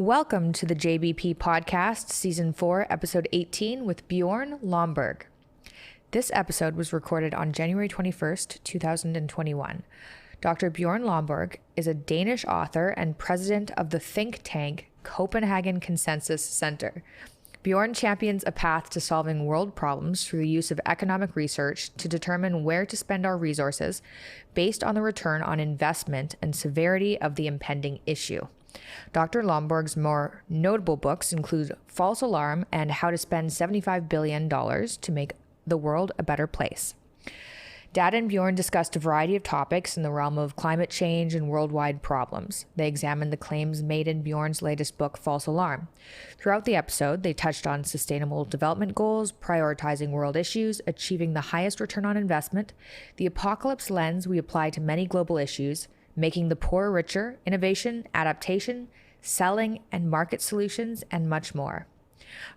Welcome to the JBP Podcast, Season 4, Episode 18 with Bjorn Lomborg. This episode was recorded on January 21st, 2021. Dr. Bjorn Lomborg is a Danish author and president of the think tank Copenhagen Consensus Center. Bjorn champions a path to solving world problems through the use of economic research to determine where to spend our resources based on the return on investment and severity of the impending issue. Dr. Lomborg's more notable books include False Alarm and How to Spend $75 Billion to Make the World a Better Place. Dad and Bjorn discussed a variety of topics in the realm of climate change and worldwide problems. They examined the claims made in Bjorn's latest book, False Alarm. Throughout the episode, they touched on sustainable development goals, prioritizing world issues, achieving the highest return on investment, the apocalypse lens we apply to many global issues, making the poor richer, innovation, adaptation, selling and market solutions, and much more.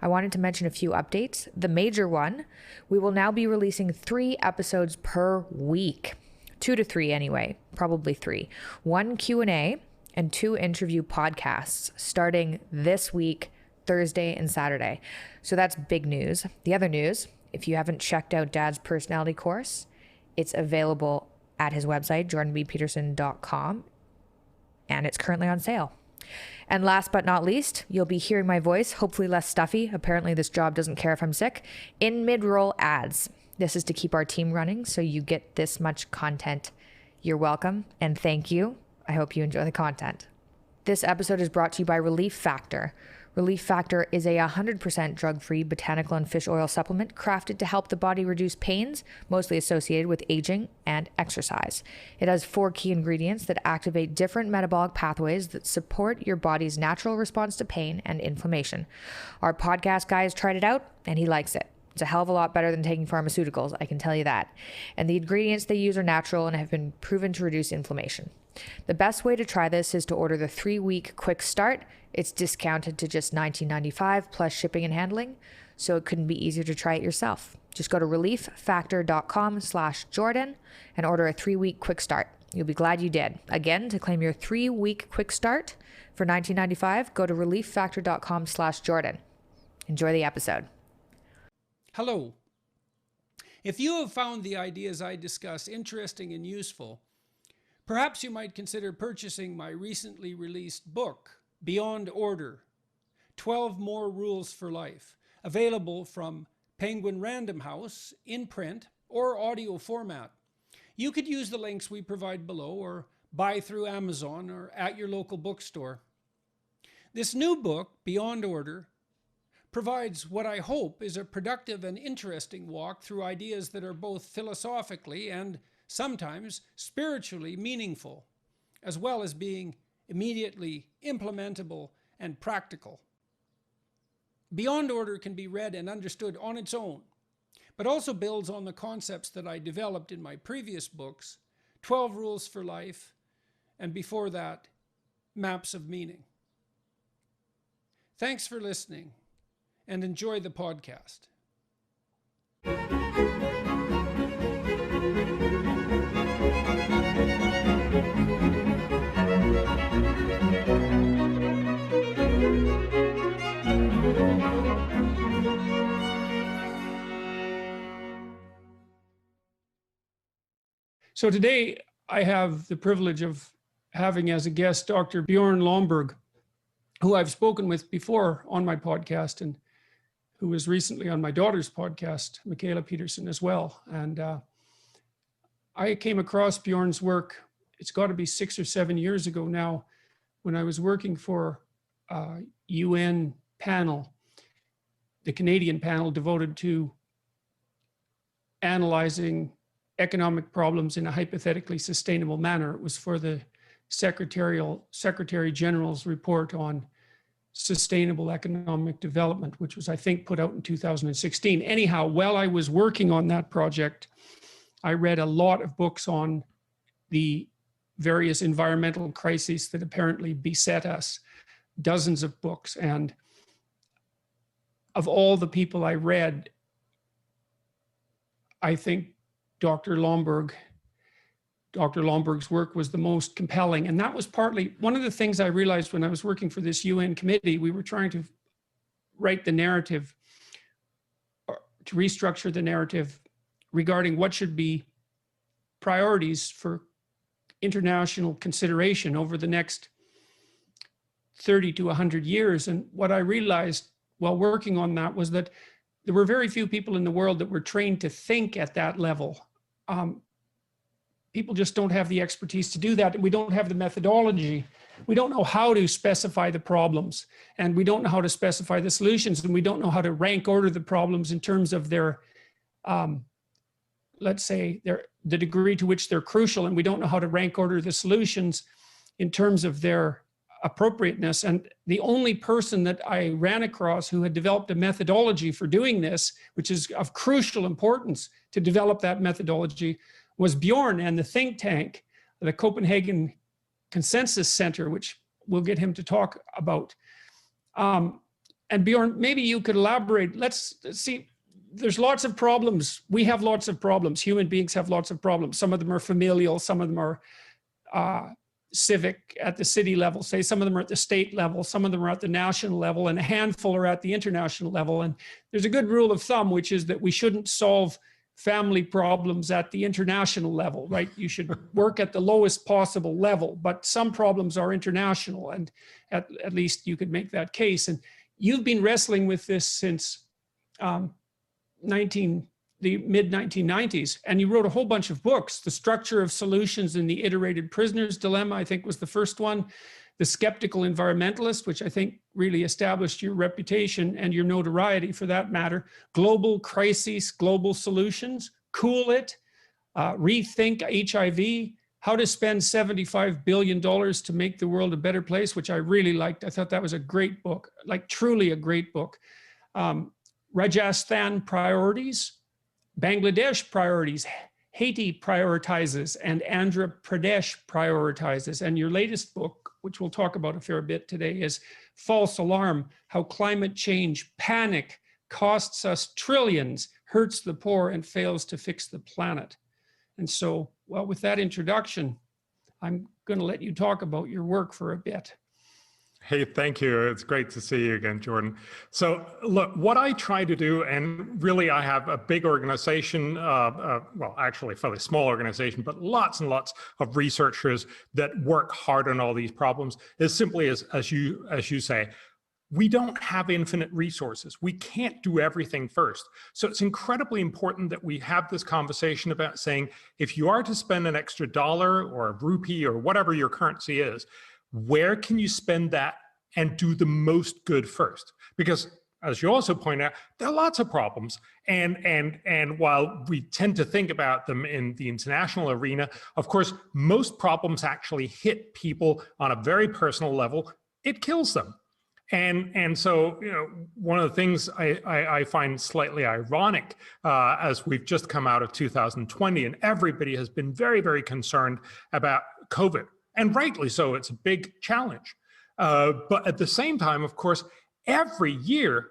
I wanted to mention a few updates. The major one, we will now be releasing 3 episodes per week. 2 to 3 anyway, probably 3. 1 Q&A and 2 interview podcasts starting this week, Thursday and Saturday. So that's big news. The other news, if you haven't checked out Dad's personality course, it's available at his website, jordanbpeterson.com, and it's currently on sale. And last but not least, you'll be hearing my voice, hopefully less stuffy. Apparently this job doesn't care if I'm sick, in mid-roll ads. This is to keep our team running, so you get this much content. You're welcome, and thank you. I hope you enjoy the content. This episode is brought to you by Relief Factor. Relief Factor is a 100% drug-free botanical and fish oil supplement crafted to help the body reduce pains, mostly associated with aging and exercise. It has 4 key ingredients that activate different metabolic pathways that support your body's natural response to pain and inflammation. Our podcast guy has tried it out, and he likes it. It's a hell of a lot better than taking pharmaceuticals, I can tell you that. And the ingredients they use are natural and have been proven to reduce inflammation. The best way to try this is to order the 3-week quick start. It's discounted to just $19.95 plus shipping and handling, so it couldn't be easier to try it yourself. Just go to relieffactor.com/Jordan and order a 3-week quick start. You'll be glad you did. Again, to claim your 3-week quick start for $19.95, go to relieffactor.com/Jordan. Enjoy the episode. Hello. If you have found the ideas I discuss interesting and useful, perhaps you might consider purchasing my recently released book, Beyond Order, 12 More Rules for Life, available from Penguin Random House in print or audio format. You could use the links we provide below or buy through Amazon or at your local bookstore. This new book, Beyond Order, provides what I hope is a productive and interesting walk through ideas that are both philosophically and sometimes spiritually meaningful, as well as being immediately implementable and practical. Beyond Order can be read and understood on its own, but also builds on the concepts that I developed in my previous books, 12 Rules for Life, and before that, Maps of Meaning. Thanks for listening, and enjoy the podcast. So today I have the privilege of having as a guest Dr. Bjorn Lomborg, who I've spoken with before on my podcast and who was recently on my daughter's podcast, Michaela Peterson, as well. And I came across Bjorn's work, it's got to be 6 or 7 years ago now, when I was working for a UN panel, the Canadian panel devoted to analyzing economic problems in a hypothetically sustainable manner. It was for the Secretary General's report on sustainable economic development, which was, I think, put out in 2016. Anyhow, while I was working on that project, I read a lot of books on the various environmental crises that apparently beset us, dozens of books. And of all the people I read, I think Dr. Lomborg Dr. Lomborg's work was the most compelling. And that was partly one of the things I realized when I was working for this UN committee. We were trying to write the narrative, or to restructure the narrative regarding what should be priorities for international consideration over the next 30 to 100 years. And what I realized while working on that was that there were very few people in the world that were trained to think at that level. People just don't have the expertise to do that. And we don't have the methodology. We don't know how to specify the problems, and we don't know how to specify the solutions, and we don't know how to rank order the problems in terms of their, let's say, the degree to which they're crucial, and we don't know how to rank order the solutions in terms of their appropriateness. And the only person that I ran across who had developed a methodology for doing this, which is of crucial importance to develop that methodology, was Bjorn and the think tank, the Copenhagen Consensus Center, which we'll get him to talk about. And Bjorn, maybe you could elaborate. Let's see, there's lots of problems. We have lots of problems. Human beings have lots of problems. Some of them are familial, some of them are civic at the city level, say some of them are at the state level, some of them are at the national level, and a handful are at the international level. And there's a good rule of thumb, which is that we shouldn't solve family problems at the international level, right? You should work at the lowest possible level, but some problems are international, and at least you could make that case. And you've been wrestling with this since the mid-1990s, and you wrote a whole bunch of books. The Structure of Solutions and the Iterated Prisoner's Dilemma, I think, was the first one. The Skeptical Environmentalist, which I think really established your reputation and your notoriety for that matter. Global Crises, Global Solutions, Cool It, Rethink HIV, How to Spend $75 billion to Make the World a Better Place, which I really liked. I thought that was a great book, like truly a great book. Rajasthan Priorities, Bangladesh Priorities, Haiti Prioritizes, and Andhra Pradesh Prioritizes. And your latest book, which we'll talk about a fair bit today, is False Alarm: How Climate Change Panic Costs Us Trillions, Hurts the Poor, and Fails to Fix the Planet. And so, well, with that introduction, I'm going to let you talk about your work for a bit. Hey, thank you. It's great to see you again, Jordan. So look, what I try to do, and really I have a big organization, well, actually a fairly small organization, but lots and lots of researchers that work hard on all these problems, is simply as you say, we don't have infinite resources. We can't do everything first. So it's incredibly important that we have this conversation about saying, if you are to spend an extra dollar or a rupee or whatever your currency is, where can you spend that and do the most good first? Because as you also point out, there are lots of problems. And while we tend to think about them in the international arena, of course, most problems actually hit people on a very personal level. It kills them. And so, you know, one of the things I find slightly ironic as we've just come out of 2020 and everybody has been very, very concerned about COVID. And rightly so, it's a big challenge. But at the same time, of course, every year,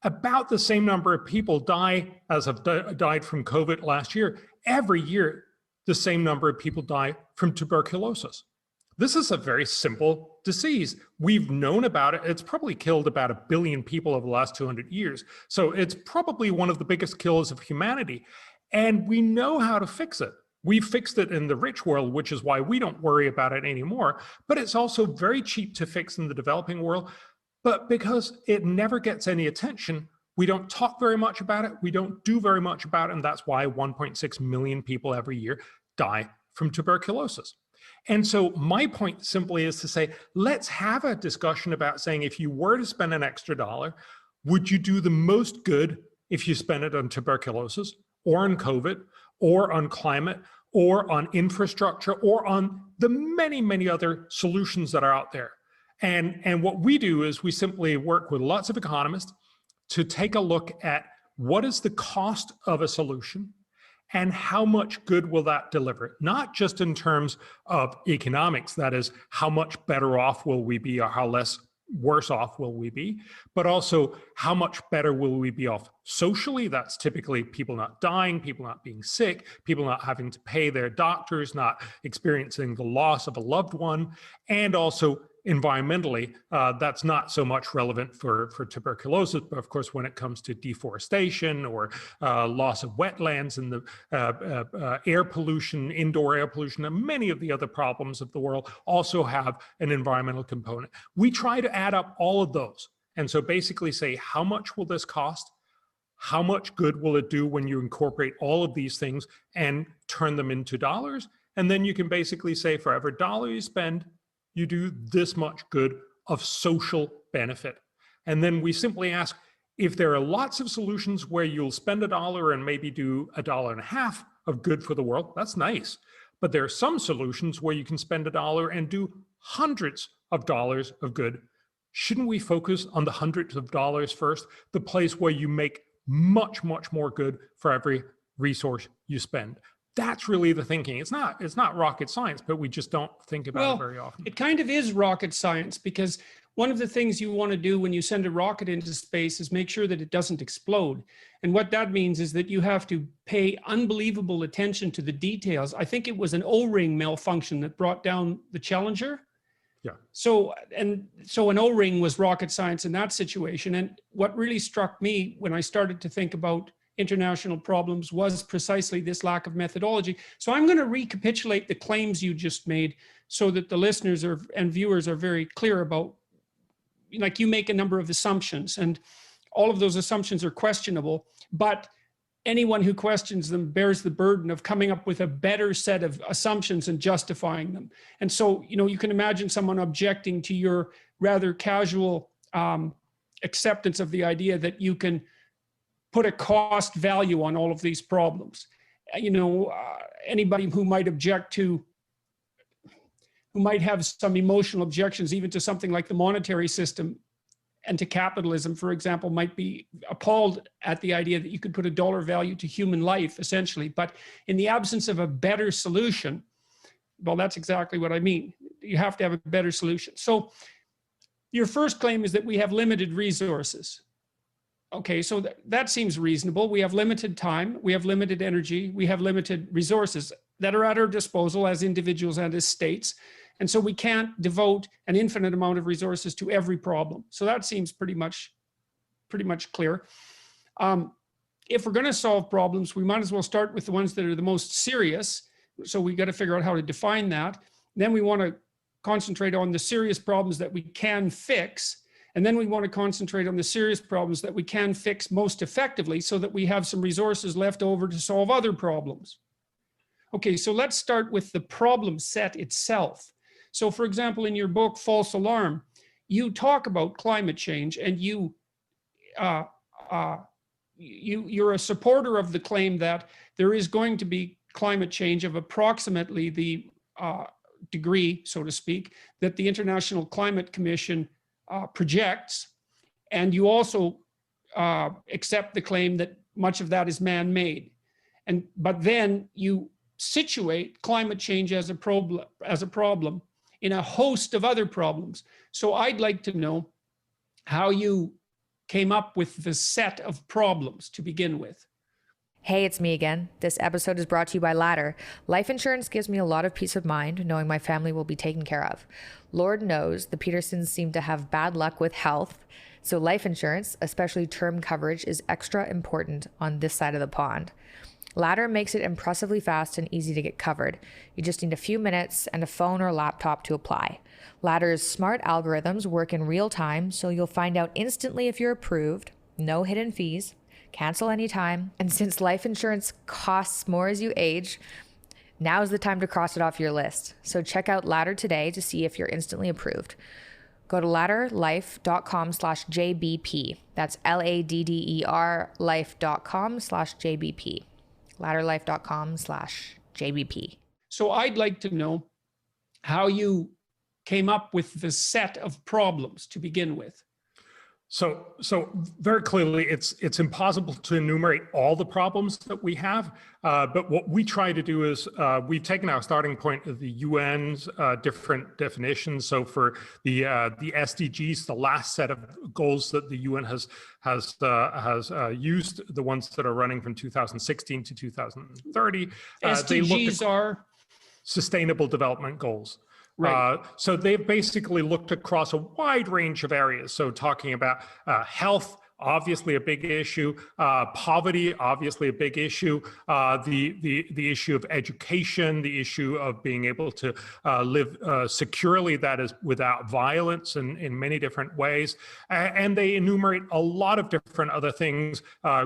about the same number of people die as have died from COVID last year. Every year, the same number of people die from tuberculosis. This is a very simple disease. We've known about it. It's probably killed about 1 billion people over the last 200 years. So it's probably one of the biggest killers of humanity. And we know how to fix it. We've fixed it in the rich world, which is why we don't worry about it anymore. But it's also very cheap to fix in the developing world. But because it never gets any attention, we don't talk very much about it. We don't do very much about it. And that's why 1.6 million people every year die from tuberculosis. And so my point simply is to say, let's have a discussion about saying, if you were to spend an extra dollar, would you do the most good if you spend it on tuberculosis or on COVID or on climate or on infrastructure or on the many, many other solutions that are out there? And what we do is we simply work with lots of economists to take a look at what is the cost of a solution and how much good will that deliver, not just in terms of economics, that is, how much better off will we be or how less worse off will we be, but also how much better will we be off socially? That's typically people not dying, people not being sick, people not having to pay their doctors, not experiencing the loss of a loved one, and also environmentally, that's not so much relevant for tuberculosis, but of course, when it comes to deforestation or loss of wetlands and the air pollution, indoor air pollution, and many of the other problems of the world also have an environmental component. We try to add up all of those. And so basically say, how much will this cost? How much good will it do when you incorporate all of these things and turn them into dollars? And then you can basically say, for every dollar you spend, you do this much good of social benefit. And then we simply ask, if there are lots of solutions where you'll spend $1 and maybe do $1.50 of good for the world, that's nice. But there are some solutions where you can spend $1 and do hundreds of dollars of good. Shouldn't we focus on the hundreds of dollars first, the place where you make much, much more good for every resource you spend? That's really the thinking. It's not rocket science, but we just don't think about it very often. It kind of is rocket science, because one of the things you want to do when you send a rocket into space is make sure that it doesn't explode. And what that means is that you have to pay unbelievable attention to the details. I think it was an O-ring malfunction that brought down the Challenger. Yeah. So an O-ring was rocket science in that situation. And what really struck me when I started to think about international problems was precisely this lack of methodology. So I'm going to recapitulate the claims you just made so that the listeners and viewers are very clear about, like, you make a number of assumptions, and all of those assumptions are questionable, but anyone who questions them bears the burden of coming up with a better set of assumptions and justifying them. And so, you can imagine someone objecting to your rather casual acceptance of the idea that you can put a cost value on all of these problems. Anybody who might object to, who might have some emotional objections even to something like the monetary system and to capitalism, for example, might be appalled at the idea that you could put a dollar value to human life, essentially. But in the absence of a better solution, well, that's exactly what I mean. You have to have a better solution. So your first claim is that we have limited resources. Okay, so that seems reasonable. We have limited time, we have limited energy, we have limited resources that are at our disposal as individuals and as states. And so we can't devote an infinite amount of resources to every problem. So that seems pretty much clear. If we're going to solve problems, we might as well start with the ones that are the most serious. So we got to figure out how to define that. Then we want to concentrate on the serious problems that we can fix. And then we want to concentrate on the serious problems that we can fix most effectively so that we have some resources left over to solve other problems. Okay, so let's start with the problem set itself. So for example, in your book, False Alarm, you talk about climate change, and you're a supporter of the claim that there is going to be climate change of approximately the degree, so to speak, that the International Climate Commission projects, and you also accept the claim that much of that is man-made. But then you situate climate change as a problem in a host of other problems. So I'd like to know how you came up with the set of problems to begin with. Hey, it's me again. This episode is brought to you by Ladder. Life insurance gives me a lot of peace of mind knowing my family will be taken care of. Lord knows the Petersons seem to have bad luck with health, so life insurance, especially term coverage, is extra important on this side of the pond. Ladder makes it impressively fast and easy to get covered. You just need a few minutes and a phone or laptop to apply. Ladder's smart algorithms work in real time, so you'll find out instantly if you're approved, no hidden fees, cancel anytime, and since life insurance costs more as you age, now's the time to cross it off your list. So check out Ladder today to see if you're instantly approved. Go to ladderlife.com/JBP. That's LADDER life.com/JBP. ladderlife.com/JBP. So I'd like to know how you came up with the set of problems to begin with. So very clearly, it's impossible to enumerate all the problems that we have. But what we try to do is we've taken our starting point of the UN's different definitions. So for the SDGs, the last set of goals that the UN has used, the ones that are running from 2016 to 2030, SDGs are Sustainable Development Goals. right. So they've basically looked across a wide range of areas. So talking about health, obviously a big issue, poverty, obviously a big issue, the issue of education, the issue of being able to live securely, that is without violence in many different ways. And they enumerate a lot of different other things,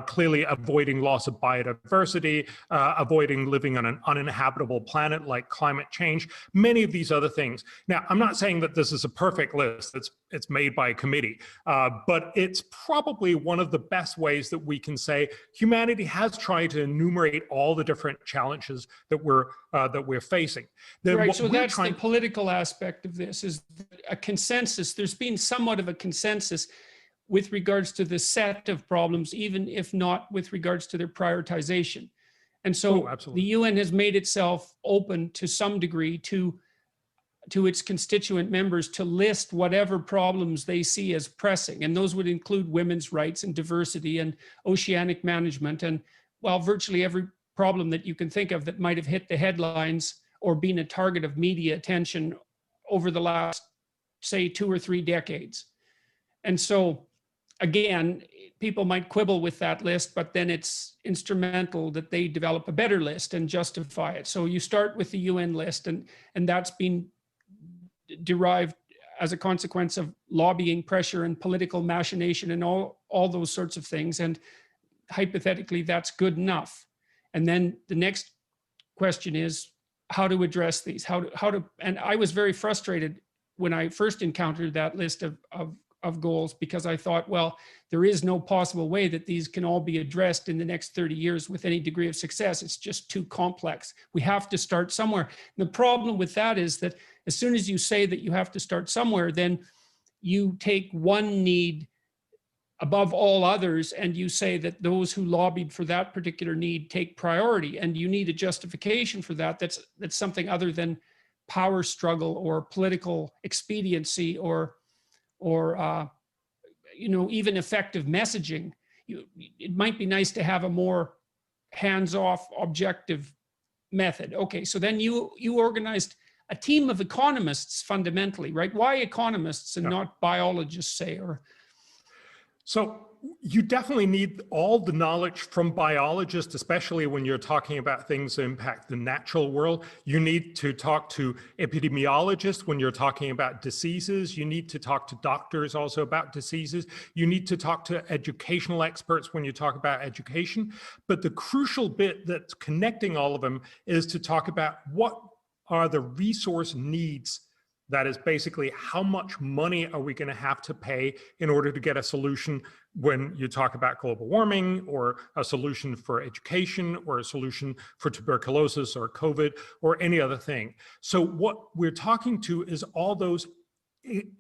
clearly avoiding loss of biodiversity, avoiding living on an uninhabitable planet like climate change, many of these other things. Now, I'm not saying that this is a perfect list. It's made by a committee, but it's probably one of the best ways that we can say humanity has tried to enumerate all the different challenges that we're facing. Right, so that's the political aspect of this, is a consensus. There's been somewhat of a consensus with regards to the set of problems, even if not with regards to their prioritization. And so the UN has made itself open to some degree to its constituent members to list whatever problems they see as pressing. And those would include women's rights and diversity and oceanic management. And well, virtually every problem that you can think of that might have hit the headlines or been a target of media attention over the last, say, 2 or 3 decades. And so, again, people might quibble with that list, but then it's instrumental that they develop a better list and justify it. So you start with the UN list, and that's been derived as a consequence of lobbying pressure and political machination and all those sorts of things. And hypothetically, that's good enough. And then the next question is how to address these, how to, and I was very frustrated when I first encountered that list of goals, because I thought, well, there is no possible way that these can all be addressed in the next 30 years with any degree of success. It's just too complex. We have to start somewhere. And the problem with that is that as soon as you say that you have to start somewhere, then you take one need above all others, and you say that those who lobbied for that particular need take priority, and you need a justification for that. That's something other than power struggle or political expediency or even effective messaging. It might be nice to have a more hands-off, objective method. Okay, so then you organized a team of economists fundamentally, right? Why economists and not biologists, say, or? So you definitely need all the knowledge from biologists, especially when you're talking about things that impact the natural world. You need to talk to epidemiologists when you're talking about diseases. You need to talk to doctors also about diseases. You need to talk to educational experts when you talk about education. But the crucial bit that's connecting all of them is to talk about what are the resource needs. That is basically how much money are we going to have to pay in order to get a solution when you talk about global warming, or a solution for education, or a solution for tuberculosis or COVID or any other thing. So what we're talking to is all those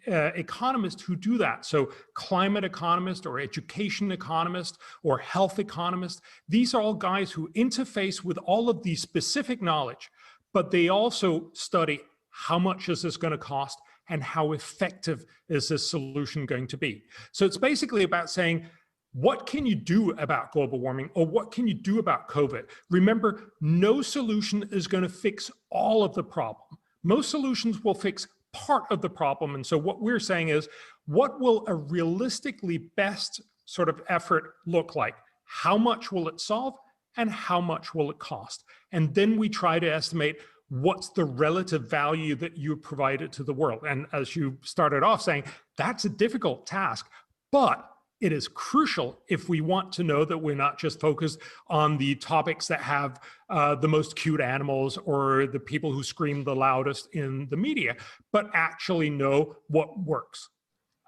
economists who do that. So climate economists or education economists or health economists, these are all guys who interface with all of the specific knowledge, but they also study how much is this going to cost and how effective is this solution going to be. So it's basically about saying, what can you do about global warming, or what can you do about COVID? Remember, no solution is going to fix all of the problem. Most solutions will fix part of the problem. And so what we're saying is, what will a realistically best sort of effort look like? How much will it solve, and how much will it cost? And then we try to estimate what's the relative value that you provided to the world. And as you started off saying, that's a difficult task, but it is crucial if we want to know that we're not just focused on the topics that have the most cute animals or the people who scream the loudest in the media, but actually know what works.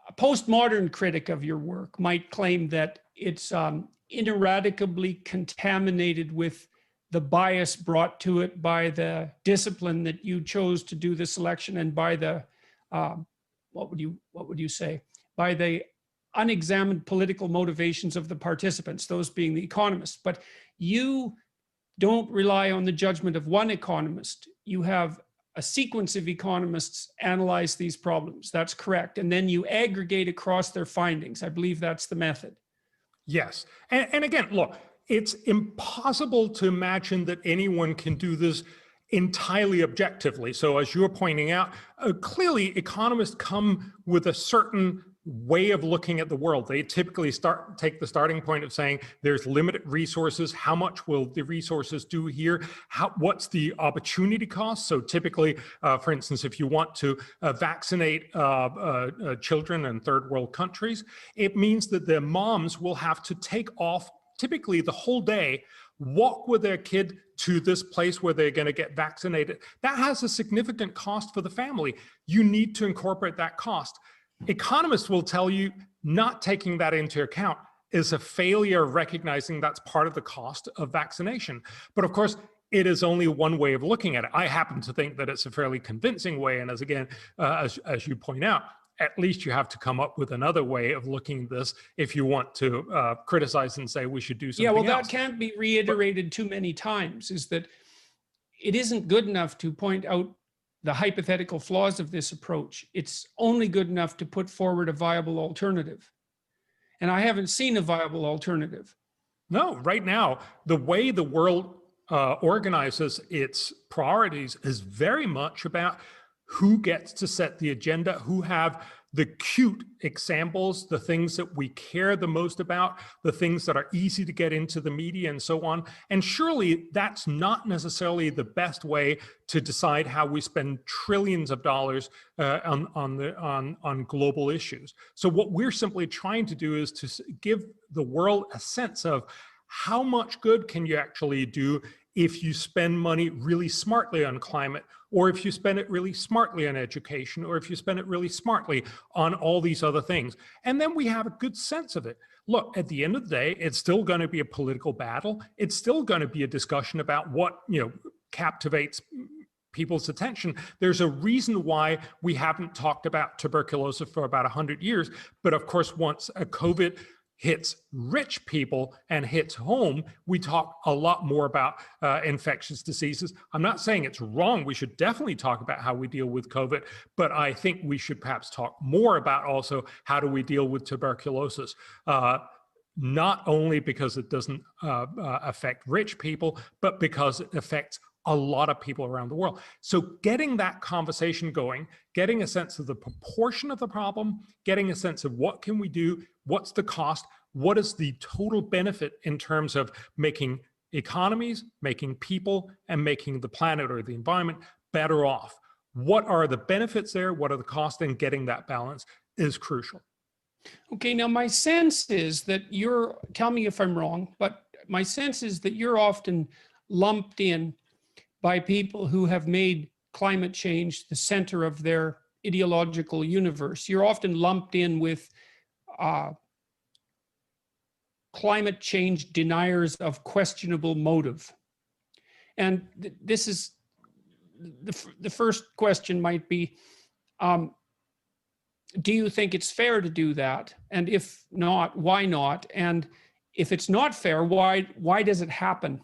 A postmodern critic of your work might claim that it's ineradicably contaminated with the bias brought to it by the discipline that you chose to do the selection, and by the what would you say, by the unexamined political motivations of the participants, those being the economists. But you don't rely on the judgment of one economist. You have a sequence of economists analyze these problems. That's correct. And then you aggregate across their findings. I believe that's the method. Yes. And again, look, it's impossible to imagine that anyone can do this entirely objectively. So as you're pointing out, clearly economists come with a certain way of looking at the world. They typically take the starting point of saying there's limited resources. How much will the resources do here? What's the opportunity cost? So typically, for instance, if you want to vaccinate children in third world countries, it means that their moms will have to take off typically the whole day, walk with their kid to this place where they're going to get vaccinated. That has a significant cost for the family. You need to incorporate that cost. Economists will tell you not taking that into account is a failure of recognizing that's part of the cost of vaccination. But of course, it is only one way of looking at it. I happen to think that it's a fairly convincing way. And as you point out, at least you have to come up with another way of looking at this if you want to criticize and say we should do something else. That can't be reiterated too many times, is that it isn't good enough to point out the hypothetical flaws of this approach. It's only good enough to put forward a viable alternative. And I haven't seen a viable alternative. No, right now, the way the world organizes its priorities is very much about who gets to set the agenda, who have the cute examples, the things that we care the most about, the things that are easy to get into the media and so on. And surely that's not necessarily the best way to decide how we spend trillions of dollars on global issues. So what we're simply trying to do is to give the world a sense of how much good can you actually do if you spend money really smartly on climate, or if you spend it really smartly on education, or if you spend it really smartly on all these other things. And then we have a good sense of it. Look, at the end of the day, it's still going to be a political battle. It's still going to be a discussion about what, captivates people's attention. There's a reason why we haven't talked about tuberculosis for about 100 years. But of course, once a COVID hits rich people and hits home, we talk a lot more about infectious diseases. I'm not saying it's wrong. We should definitely talk about how we deal with COVID, but I think we should perhaps talk more about also how do we deal with tuberculosis, not only because it doesn't affect rich people, but because it affects a lot of people around the world. So getting that conversation going, getting a sense of the proportion of the problem, getting a sense of what can we do, what's the cost, what is the total benefit in terms of making economies, making people, and making the planet or the environment better off. What are the benefits there? What are the costs? And getting that balance is crucial. Okay, now my sense is that tell me if I'm wrong, but my sense is that you're often lumped in by people who have made climate change the center of their ideological universe. You're often lumped in with climate change deniers of questionable motive. And this is, the first question might be, do you think it's fair to do that? And if not, why not? And if it's not fair, why does it happen?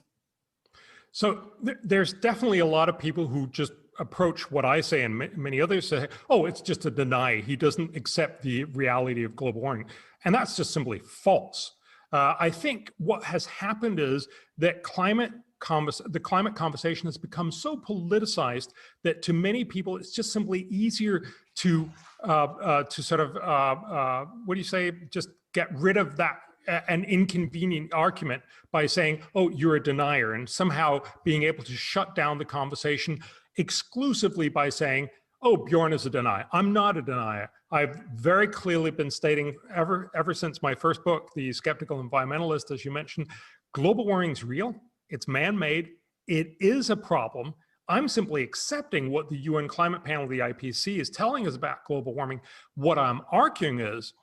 So there's definitely a lot of people who just approach what I say and many others say, oh, it's just a deny. He doesn't accept the reality of global warming. And that's just simply false. I think what has happened is that the climate conversation has become so politicized that to many people, it's just simply easier to sort of, what do you say, just get rid of that an inconvenient argument by saying, oh, you're a denier, and somehow being able to shut down the conversation exclusively by saying, oh, Bjorn is a denier. I'm not a denier. I've very clearly been stating ever since my first book, The Skeptical Environmentalist, as you mentioned, global warming is real. It's man-made. It is a problem. I'm simply accepting what the UN climate panel, the IPCC, is telling us about global warming. What I'm arguing is,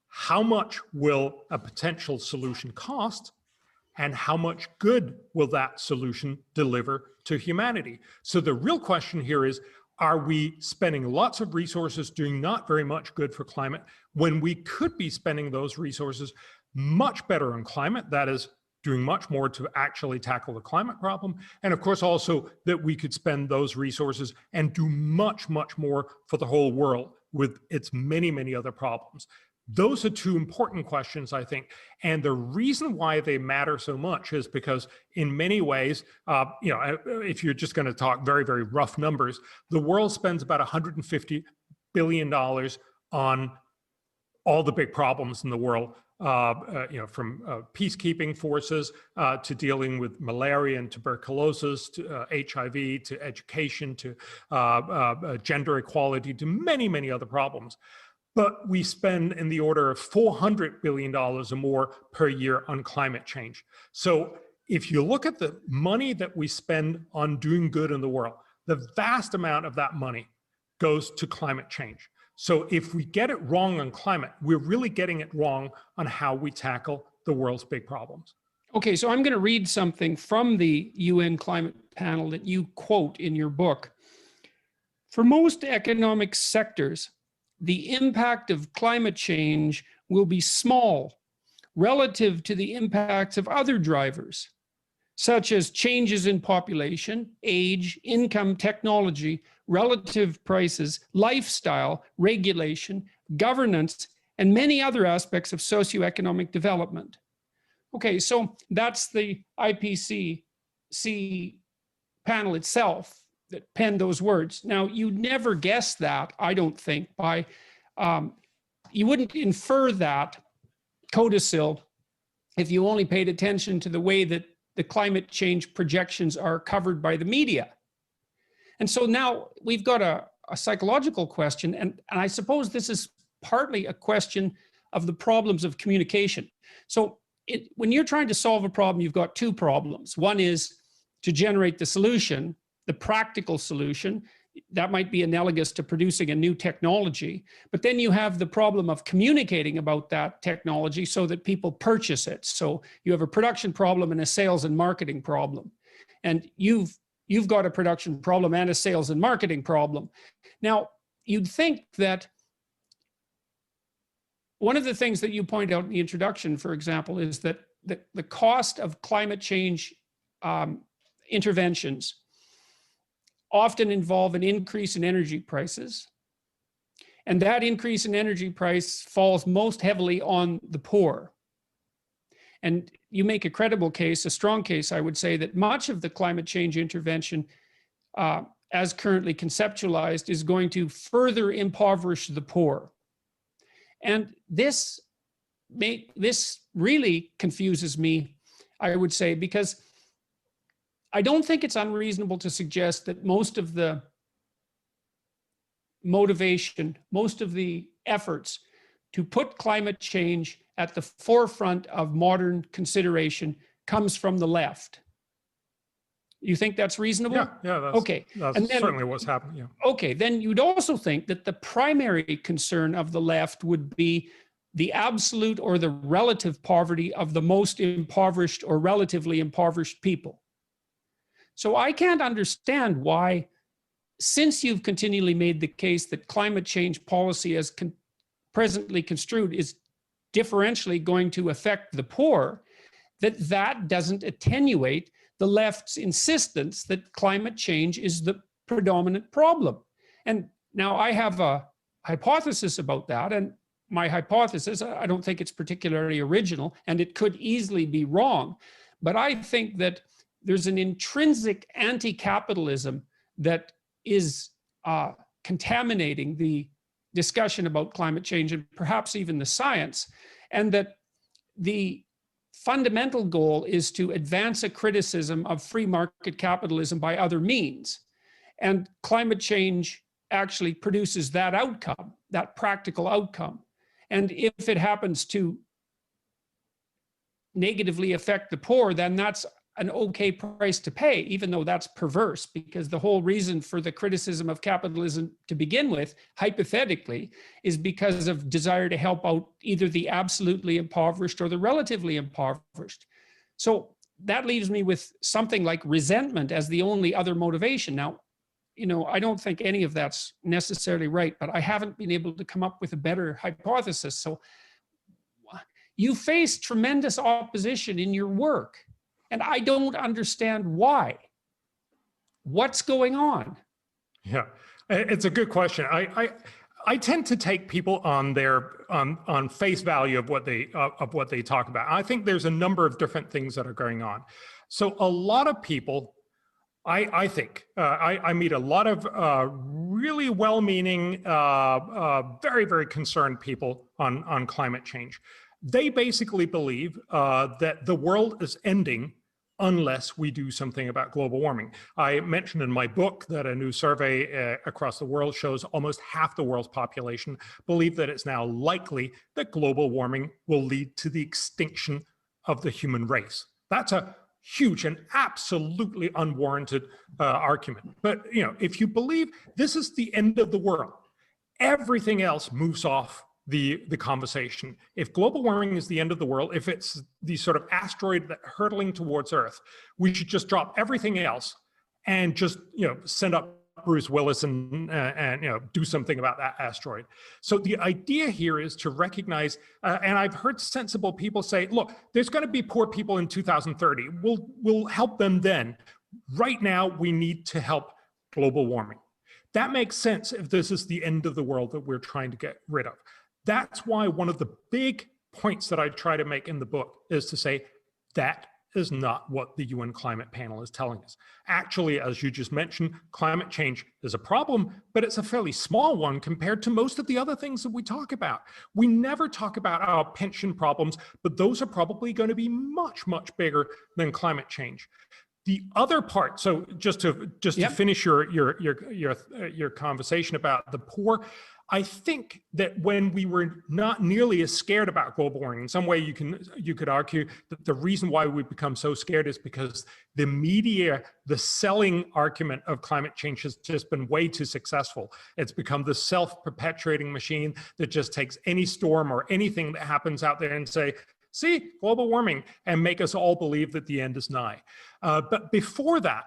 how much will a potential solution cost, and how much good will that solution deliver to humanity? So the real question here is, are we spending lots of resources doing not very much good for climate when we could be spending those resources much better on climate? That is, doing much more to actually tackle the climate problem. And of course, also that we could spend those resources and do much, much more for the whole world with its many, many other problems. Those are two important questions, I think. And the reason why they matter so much is because in many ways, if you're just going to talk very, very rough numbers, the world spends about $150 billion on all the big problems in the world, from peacekeeping forces to dealing with malaria and tuberculosis, to HIV, to education, to gender equality, to many, many other problems. But we spend in the order of $400 billion or more per year on climate change. So if you look at the money that we spend on doing good in the world, the vast amount of that money goes to climate change. So if we get it wrong on climate, we're really getting it wrong on how we tackle the world's big problems. Okay, so I'm going to read something from the UN climate panel that you quote in your book. For most economic sectors, the impact of climate change will be small relative to the impacts of other drivers, such as changes in population, age, income, technology, relative prices, lifestyle, regulation, governance, and many other aspects of socioeconomic development. Okay, so that's the IPCC panel itself that penned those words. Now, you'd never guess that, I don't think, by, you wouldn't infer that codicil if you only paid attention to the way that the climate change projections are covered by the media. And so now we've got a psychological question, and I suppose this is partly a question of the problems of communication. So when you're trying to solve a problem, you've got two problems. One is to generate the solution, the practical solution. That might be analogous to producing a new technology. But then you have the problem of communicating about that technology so that people purchase it. So you have a production problem and a sales and marketing problem. And you've got a production problem and a sales and marketing problem. Now, you'd think that one of the things that you point out in the introduction, for example, is that the cost of climate change interventions often involve an increase in energy prices. And that increase in energy price falls most heavily on the poor. And you make a credible case, a strong case, I would say, that much of the climate change intervention as currently conceptualized is going to further impoverish the poor. And this really confuses me, I would say, because I don't think it's unreasonable to suggest that most of the motivation, most of the efforts to put climate change at the forefront of modern consideration comes from the left. You think that's reasonable? Yeah, that's, okay. That's and then, certainly what's happening. Yeah. Okay, then you'd also think that the primary concern of the left would be the absolute or the relative poverty of the most impoverished or relatively impoverished people. So I can't understand why, since you've continually made the case that climate change policy as presently construed is differentially going to affect the poor, that doesn't attenuate the left's insistence that climate change is the predominant problem. And now I have a hypothesis about that, and my hypothesis, I don't think it's particularly original, and it could easily be wrong, but I think that there's an intrinsic anti-capitalism that is contaminating the discussion about climate change and perhaps even the science, and that the fundamental goal is to advance a criticism of free market capitalism by other means. And climate change actually produces that outcome, that practical outcome. And if it happens to negatively affect the poor, then that's an okay price to pay, even though that's perverse, because the whole reason for the criticism of capitalism to begin with, hypothetically, is because of desire to help out either the absolutely impoverished or the relatively impoverished. So that leaves me with something like resentment as the only other motivation. Now, I don't think any of that's necessarily right, but I haven't been able to come up with a better hypothesis. So you face tremendous opposition in your work, and I don't understand why. What's going on? Yeah, it's a good question. I tend to take people on their on face value of what they talk about. I think there's a number of different things that are going on. So a lot of people, I think, I meet a lot of really well-meaning, very, very concerned people on climate change. They basically believe that the world is ending unless we do something about global warming. I mentioned in my book that a new survey across the world shows almost half the world's population believe that it's now likely that global warming will lead to the extinction of the human race. That's a huge and absolutely unwarranted argument. But if you believe this is the end of the world, everything else moves off the conversation. If global warming is the end of the world, if it's the sort of asteroid that hurtling towards Earth, we should just drop everything else and just send up Bruce Willis and do something about that asteroid. So the idea here is to recognize, and I've heard sensible people say, look, there's going to be poor people in 2030. We'll help them then. Right now, we need to help global warming. That makes sense if this is the end of the world that we're trying to get rid of. That's why one of the big points that I try to make in the book is to say that is not what the UN climate panel is telling us. Actually, as you just mentioned, climate change is a problem, but it's a fairly small one compared to most of the other things that we talk about. We never talk about our pension problems, but those are probably going to be much, much bigger than climate change. The other part, so just to finish your conversation about the poor, I think that when we were not nearly as scared about global warming, in some way you could argue that the reason why we've become so scared is because the media, the selling argument of climate change has just been way too successful. It's become the self-perpetuating machine that just takes any storm or anything that happens out there and say, see, global warming, and make us all believe that the end is nigh. But before that,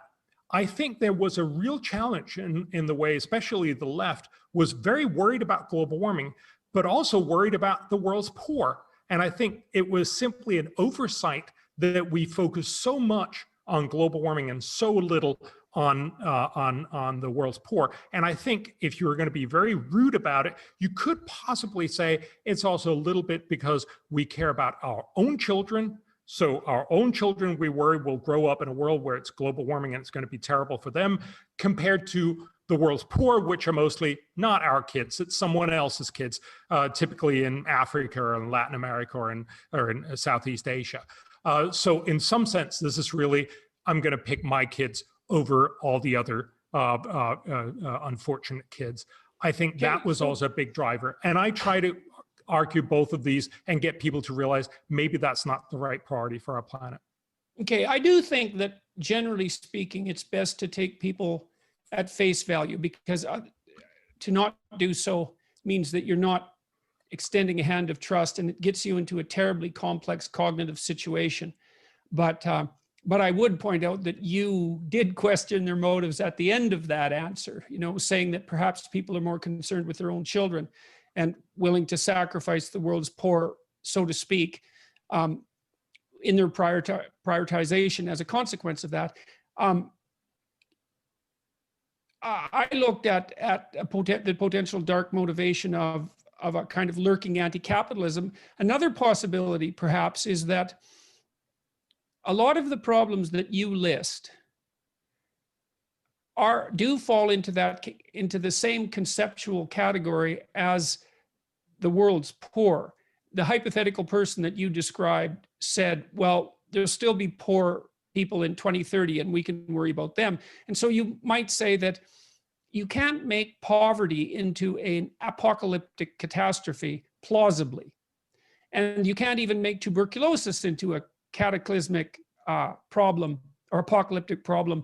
I think there was a real challenge in the way, especially the left, was very worried about global warming, but also worried about the world's poor. And I think it was simply an oversight that we focused so much on global warming and so little on the world's poor. And I think if you were going to be very rude about it, you could possibly say it's also a little bit because we care about our own children. So our own children, we worry, will grow up in a world where it's global warming and it's going to be terrible for them, compared to the world's poor, which are mostly not our kids, it's someone else's kids, typically in Africa or in Latin America or in Southeast Asia. So in some sense, this is really, I'm going to pick my kids over all the other unfortunate kids. I think that was also a big driver. And I try to argue both of these and get people to realize maybe that's not the right priority for our planet. Okay, I do think that generally speaking, it's best to take people at face value, because to not do so means that you're not extending a hand of trust, and it gets you into a terribly complex cognitive situation. But I would point out that you did question their motives at the end of that answer, saying that perhaps people are more concerned with their own children and willing to sacrifice the world's poor, so to speak, in their prioritization as a consequence of that. I looked at the potential dark motivation of a kind of lurking anti-capitalism. Another possibility, perhaps, is that a lot of the problems that you list do fall into the same conceptual category as the world's poor. The hypothetical person that you described said, well, there'll still be poor people in 2030 and we can worry about them. And so you might say that you can't make poverty into an apocalyptic catastrophe plausibly. And you can't even make tuberculosis into a cataclysmic problem or apocalyptic problem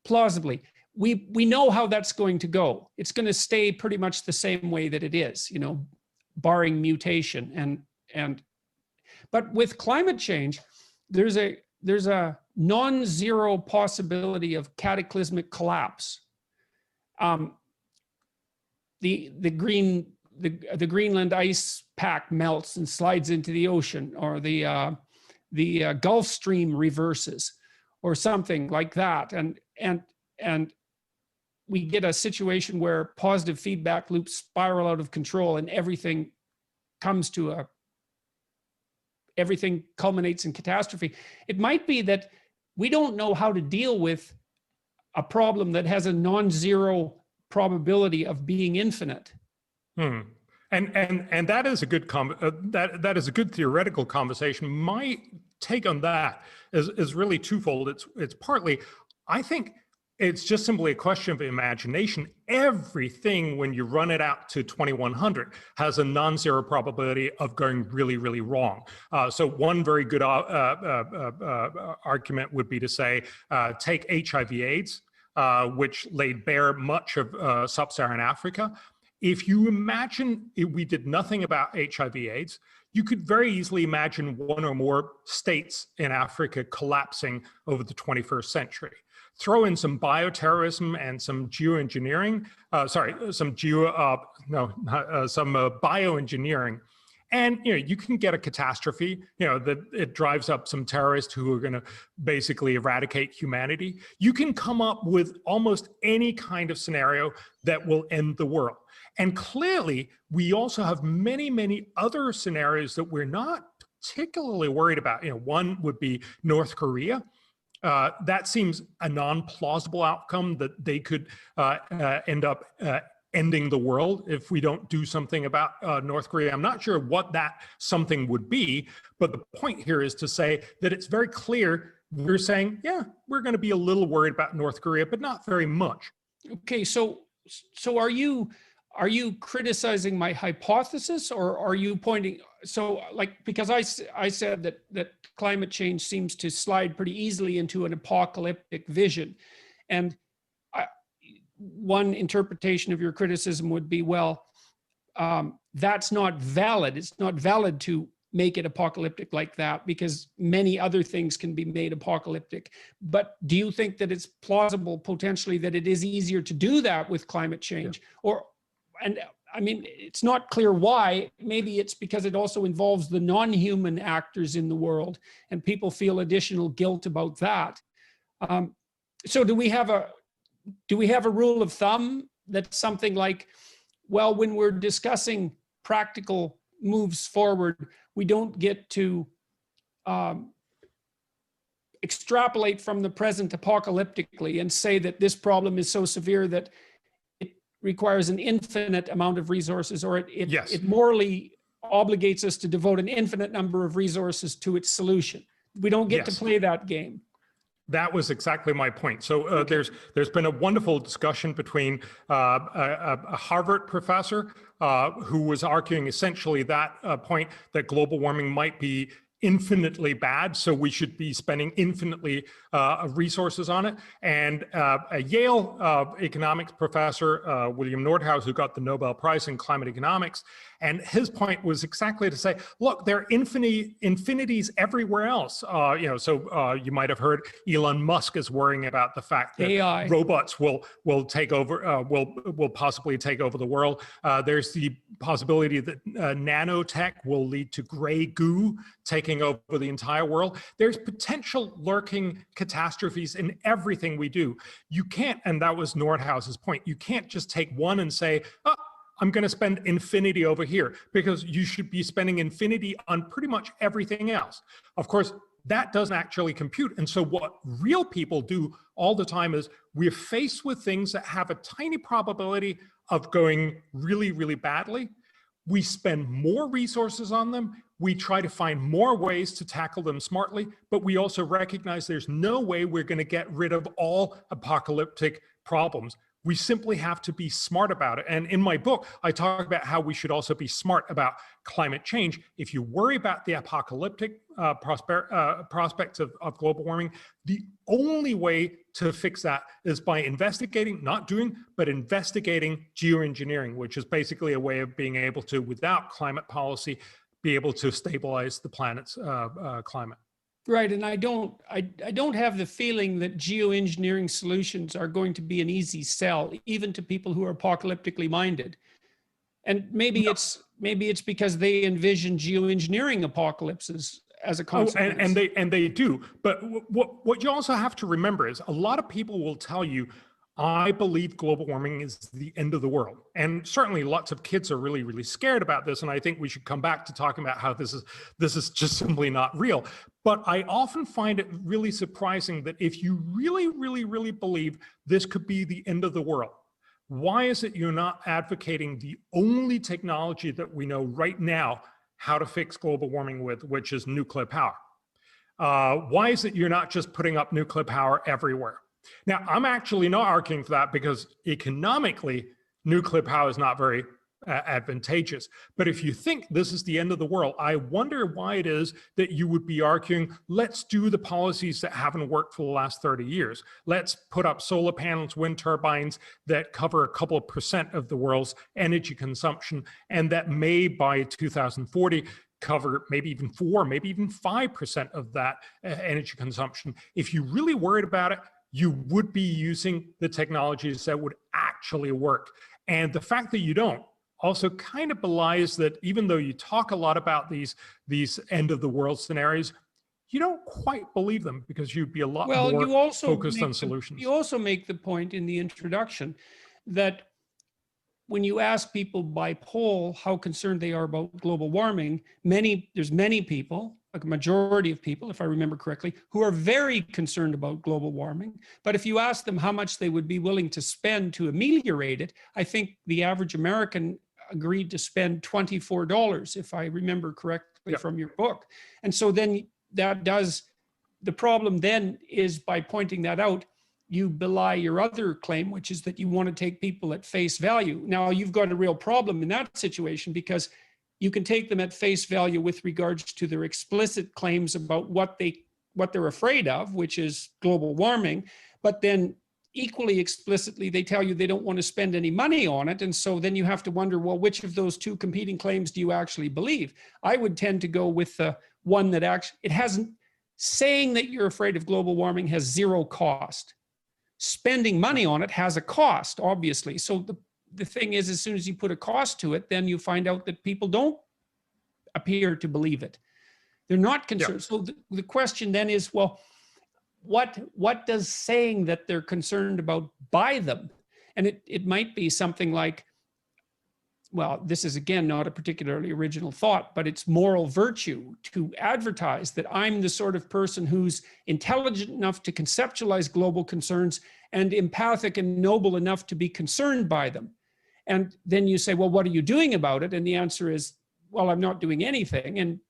plausibly. We know how that's going to go. It's going to stay pretty much the same way that it is, barring mutation. But with climate change, there's a non-zero possibility of cataclysmic collapse. the Greenland ice pack melts and slides into the ocean, or the Gulf Stream reverses, or something like that, and we get a situation where positive feedback loops spiral out of control, and everything culminates in catastrophe. It might be that we don't know how to deal with a problem that has a non-zero probability of being infinite. And that is a good that is a good theoretical conversation. My take on that is really twofold. It's partly, I think it's just simply a question of imagination. Everything, when you run it out to 2100, has a non-zero probability of going really, really wrong. So one very good argument would be to say, take HIV/AIDS, which laid bare much of sub-Saharan Africa. If you imagine we did nothing about HIV/AIDS, you could very easily imagine one or more states in Africa collapsing over the 21st century. Throw in some bioterrorism and some geoengineering, some bioengineering, and you can get a catastrophe. That it drives up some terrorists who are going to basically eradicate humanity. You can come up with almost any kind of scenario that will end the world. And clearly, we also have many, many other scenarios that we're not particularly worried about. One would be North Korea. That seems a non-plausible outcome, that they could end up ending the world if we don't do something about North Korea. I'm not sure what that something would be, but the point here is to say that it's very clear we're saying, yeah, we're going to be a little worried about North Korea, but not very much. Okay, so are you criticizing my hypothesis, or are you pointing, because I said that climate change seems to slide pretty easily into an apocalyptic vision, and one interpretation of your criticism would be, well, that's not valid. It's not valid to make it apocalyptic like that, because many other things can be made apocalyptic. But do you think that it's plausible potentially that it is easier to do that with climate change? Yeah. And I mean, it's not clear why. Maybe it's because it also involves the non-human actors in the world, and people feel additional guilt about that. So do we have a rule of thumb that's something like, well, when we're discussing practical moves forward, we don't get to extrapolate from the present apocalyptically and say that this problem is so severe that requires an infinite amount of resources, or it morally obligates us to devote an infinite number of resources to its solution. We don't get to play that game. That was exactly my point. So there's been a wonderful discussion between a Harvard professor who was arguing essentially that point, that global warming might be infinitely bad, so we should be spending infinitely resources on it. And a Yale economics professor, William Nordhaus, who got the Nobel Prize in climate economics, and his point was exactly to say, look, there are infinities everywhere else. You might have heard Elon Musk is worrying about the fact that AI robots will take over, will possibly take over the world. There's the possibility that nanotech will lead to gray goo taking over the entire world. There's potential lurking catastrophes in everything we do. You can't, and that was Nordhaus's point, you can't just take one and say, oh, I'm going to spend infinity over here, because you should be spending infinity on pretty much everything else. Of course, that doesn't actually compute. And so what real people do all the time is we're faced with things that have a tiny probability of going really, really badly. We spend more resources on them. We try to find more ways to tackle them smartly, but we also recognize there's no way we're going to get rid of all apocalyptic problems. We simply have to be smart about it. And in my book, I talk about how we should also be smart about climate change. If you worry about the apocalyptic prospects of global warming, the only way to fix that is by investigating, not doing, but investigating geoengineering, which is basically a way of being able to, without climate policy, be able to stabilize the planet's climate. Right, and I don't have the feeling that geoengineering solutions are going to be an easy sell, even to people who are apocalyptically minded. And maybe it's because they envision geoengineering apocalypses as a consequence. And they do. But what you also have to remember is a lot of people will tell you, I believe global warming is the end of the world. And certainly lots of kids are really, really scared about this. And I think we should come back to talking about how this is just simply not real. But I often find it really surprising that if you really, really, really believe this could be the end of the world, why is it you're not advocating the only technology that we know right now how to fix global warming with, which is nuclear power? Why is it you're not just putting up nuclear power everywhere? Now, I'm actually not arguing for that because economically, nuclear power is not very advantageous. But if you think this is the end of the world, I wonder why it is that you would be arguing, let's do the policies that haven't worked for the last 30 years. Let's put up solar panels, wind turbines that cover a couple of % of the world's energy consumption, and that may by 2040 cover maybe even 4, maybe even 5% of that energy consumption. If you're really worried about it, you would be using the technologies that would actually work. And the fact that you don't also kind of belies that even though you talk a lot about these end of the world scenarios, you don't quite believe them because you'd be a lot more focused on solutions. You also make the point in the introduction that when you ask people by poll how concerned they are about global warming, there's many people, a majority of people, if I remember correctly, who are very concerned about global warming. But if you ask them how much they would be willing to spend to ameliorate it, I think the average American agreed to spend $24, if I remember correctly from your book. And so then the problem then is by pointing that out, you belie your other claim, which is that you want to take people at face value. Now, you've got a real problem in that situation because you can take them at face value with regards to their explicit claims about what they're afraid of, which is global warming, but then equally explicitly, they tell you they don't want to spend any money on it. And so then you have to wonder, well, which of those two competing claims do you actually believe? I would tend to go with the one that actually, it hasn't, saying that you're afraid of global warming has zero cost. Spending money on it has a cost, obviously. So the thing is, as soon as you put a cost to it, then you find out that people don't appear to believe it. They're not concerned. So the question then is, well, what does saying that they're concerned about buy them? And it might be something like, well, this is again not a particularly original thought, but it's moral virtue to advertise that I'm the sort of person who's intelligent enough to conceptualize global concerns and empathic and noble enough to be concerned by them. And then you say, well, what are you doing about it? And the answer is, well, I'm not doing anything. And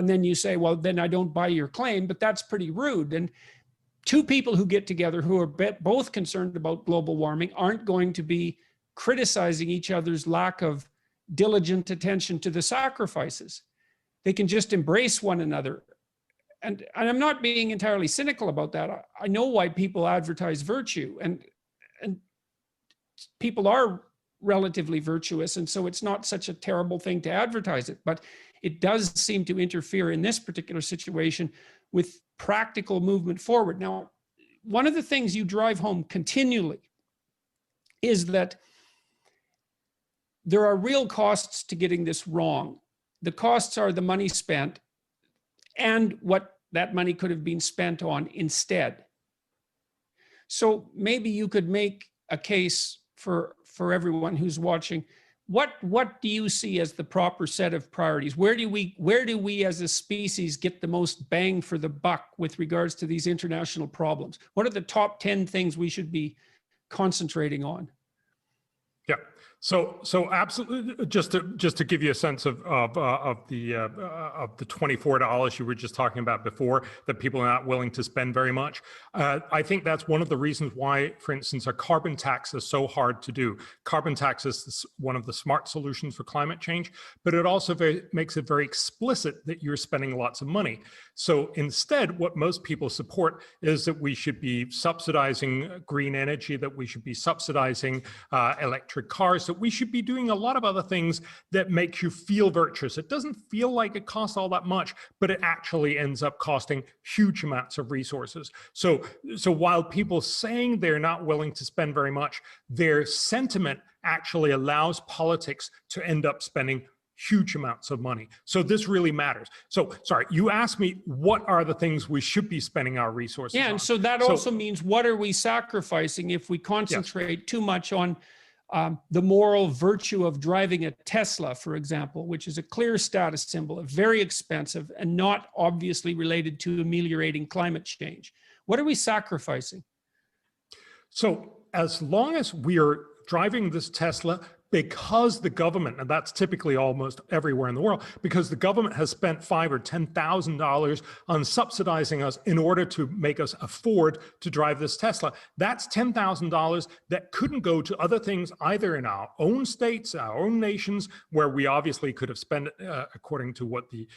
then you say, well, then I don't buy your claim, but that's pretty rude. And two people who get together who are both concerned about global warming aren't going to be criticizing each other's lack of diligent attention to the sacrifices. They can just embrace one another. And I'm not being entirely cynical about that. I know why people advertise virtue, and people are relatively virtuous, and so it's not such a terrible thing to advertise it, but it does seem to interfere in this particular situation with practical movement forward. Now, one of the things you drive home continually is that there are real costs to getting this wrong. The costs are the money spent and what that money could have been spent on instead. So maybe you could make a case for everyone who's watching. What do you see as the proper set of priorities? Where do we as a species get the most bang for the buck with regards to these international problems? What are the top 10 things we should be concentrating on? Yeah. So absolutely. Just to give you a sense of the $24 you were just talking about before, that people are not willing to spend very much. I think that's one of the reasons why, for instance, a carbon tax is so hard to do. Carbon tax is one of the smart solutions for climate change, but it also makes it very explicit that you're spending lots of money. So instead, what most people support is that we should be subsidizing green energy, that we should be subsidizing electric cars, that that we should be doing a lot of other things that make you feel virtuous. It doesn't feel like it costs all that much, but it actually ends up costing huge amounts of resources. So while people saying they're not willing to spend very much, their sentiment actually allows politics to end up spending huge amounts of money. So this really matters. So sorry, you asked me what are the things we should be spending our resources on. And so that also means, what are we sacrificing if we concentrate too much on the moral virtue of driving a Tesla, for example, which is a clear status symbol, very expensive and not obviously related to ameliorating climate change? What are we sacrificing? So as long as we are driving this Tesla, because the government, and that's typically almost everywhere in the world, because the government has spent $5,000 or $10,000 on subsidizing us in order to make us afford to drive this Tesla, that's $10,000 that couldn't go to other things either in our own states, our own nations, where we obviously could have spent it according to what the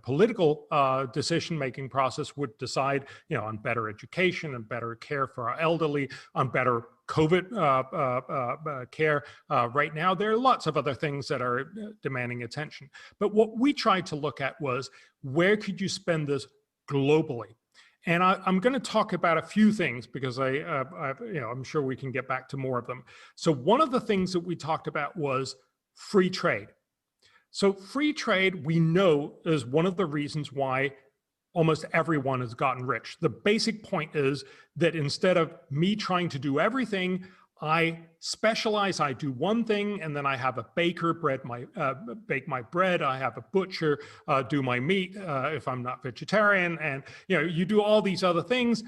political decision-making process would decide, on better education and better care for our elderly, on better COVID care. Right now, there are lots of other things that are demanding attention. But what we tried to look at was, where could you spend this globally? And I'm going to talk about a few things because I'm sure we can get back to more of them. So one of the things that we talked about was free trade. So free trade, we know, is one of the reasons why almost everyone has gotten rich. The basic point is that instead of me trying to do everything, I specialize, I do one thing, and then I have a baker bake my bread, I have a butcher do my meat if I'm not vegetarian, and you do all these other things,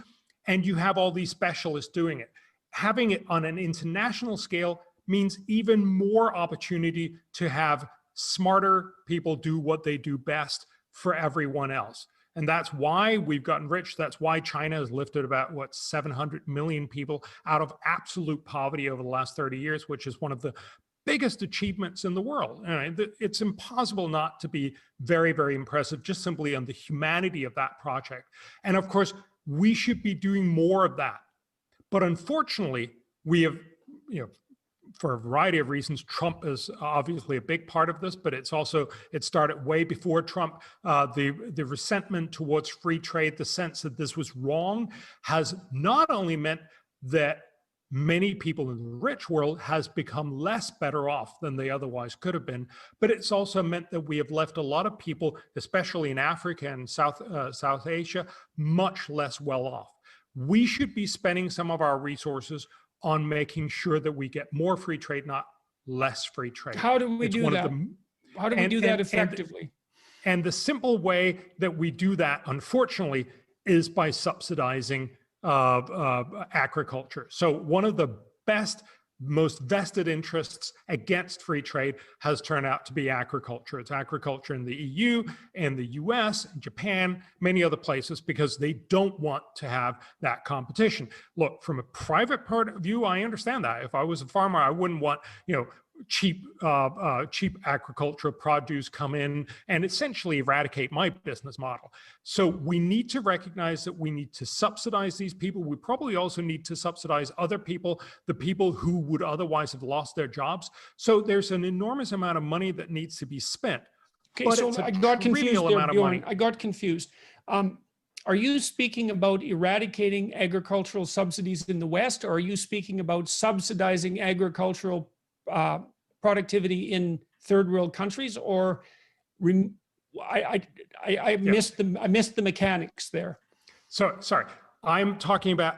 and you have all these specialists doing it. Having it on an international scale means even more opportunity to have smarter people do what they do best for everyone else. And that's why we've gotten rich. That's why China has lifted about, 700 million people out of absolute poverty over the last 30 years, which is one of the biggest achievements in the world. It's impossible not to be very, very impressive just simply on the humanity of that project. And of course, we should be doing more of that. But unfortunately, we have, for a variety of reasons, Trump is obviously a big part of this, but it started way before Trump. The resentment towards free trade, the sense that this was wrong, has not only meant that many people in the rich world has become less better off than they otherwise could have been, but it's also meant that we have left a lot of people, especially in Africa and South Asia, much less well off. We should be spending some of our resources on making sure that we get more free trade, not less free trade. How do we do that? How do we do that effectively? And the simple way that we do that, unfortunately, is by subsidizing agriculture. So one of the most vested interests against free trade has turned out to be agriculture. It's agriculture in the EU, and the US, and Japan, many other places, because they don't want to have that competition. Look, from a private point of view, I understand that. If I was a farmer, I wouldn't want, cheap agricultural produce come in and essentially eradicate my business model. So we need to recognize that we need to subsidize these people. We probably also need to subsidize other people, the people who would otherwise have lost their jobs. So there's an enormous amount of money that needs to be spent. Okay, so I got confused there, Bjorn. I got confused. Are you speaking about eradicating agricultural subsidies in the West, or are you speaking about subsidizing agricultural productivity in third world countries? Or I missed the mechanics there. So sorry, I'm talking about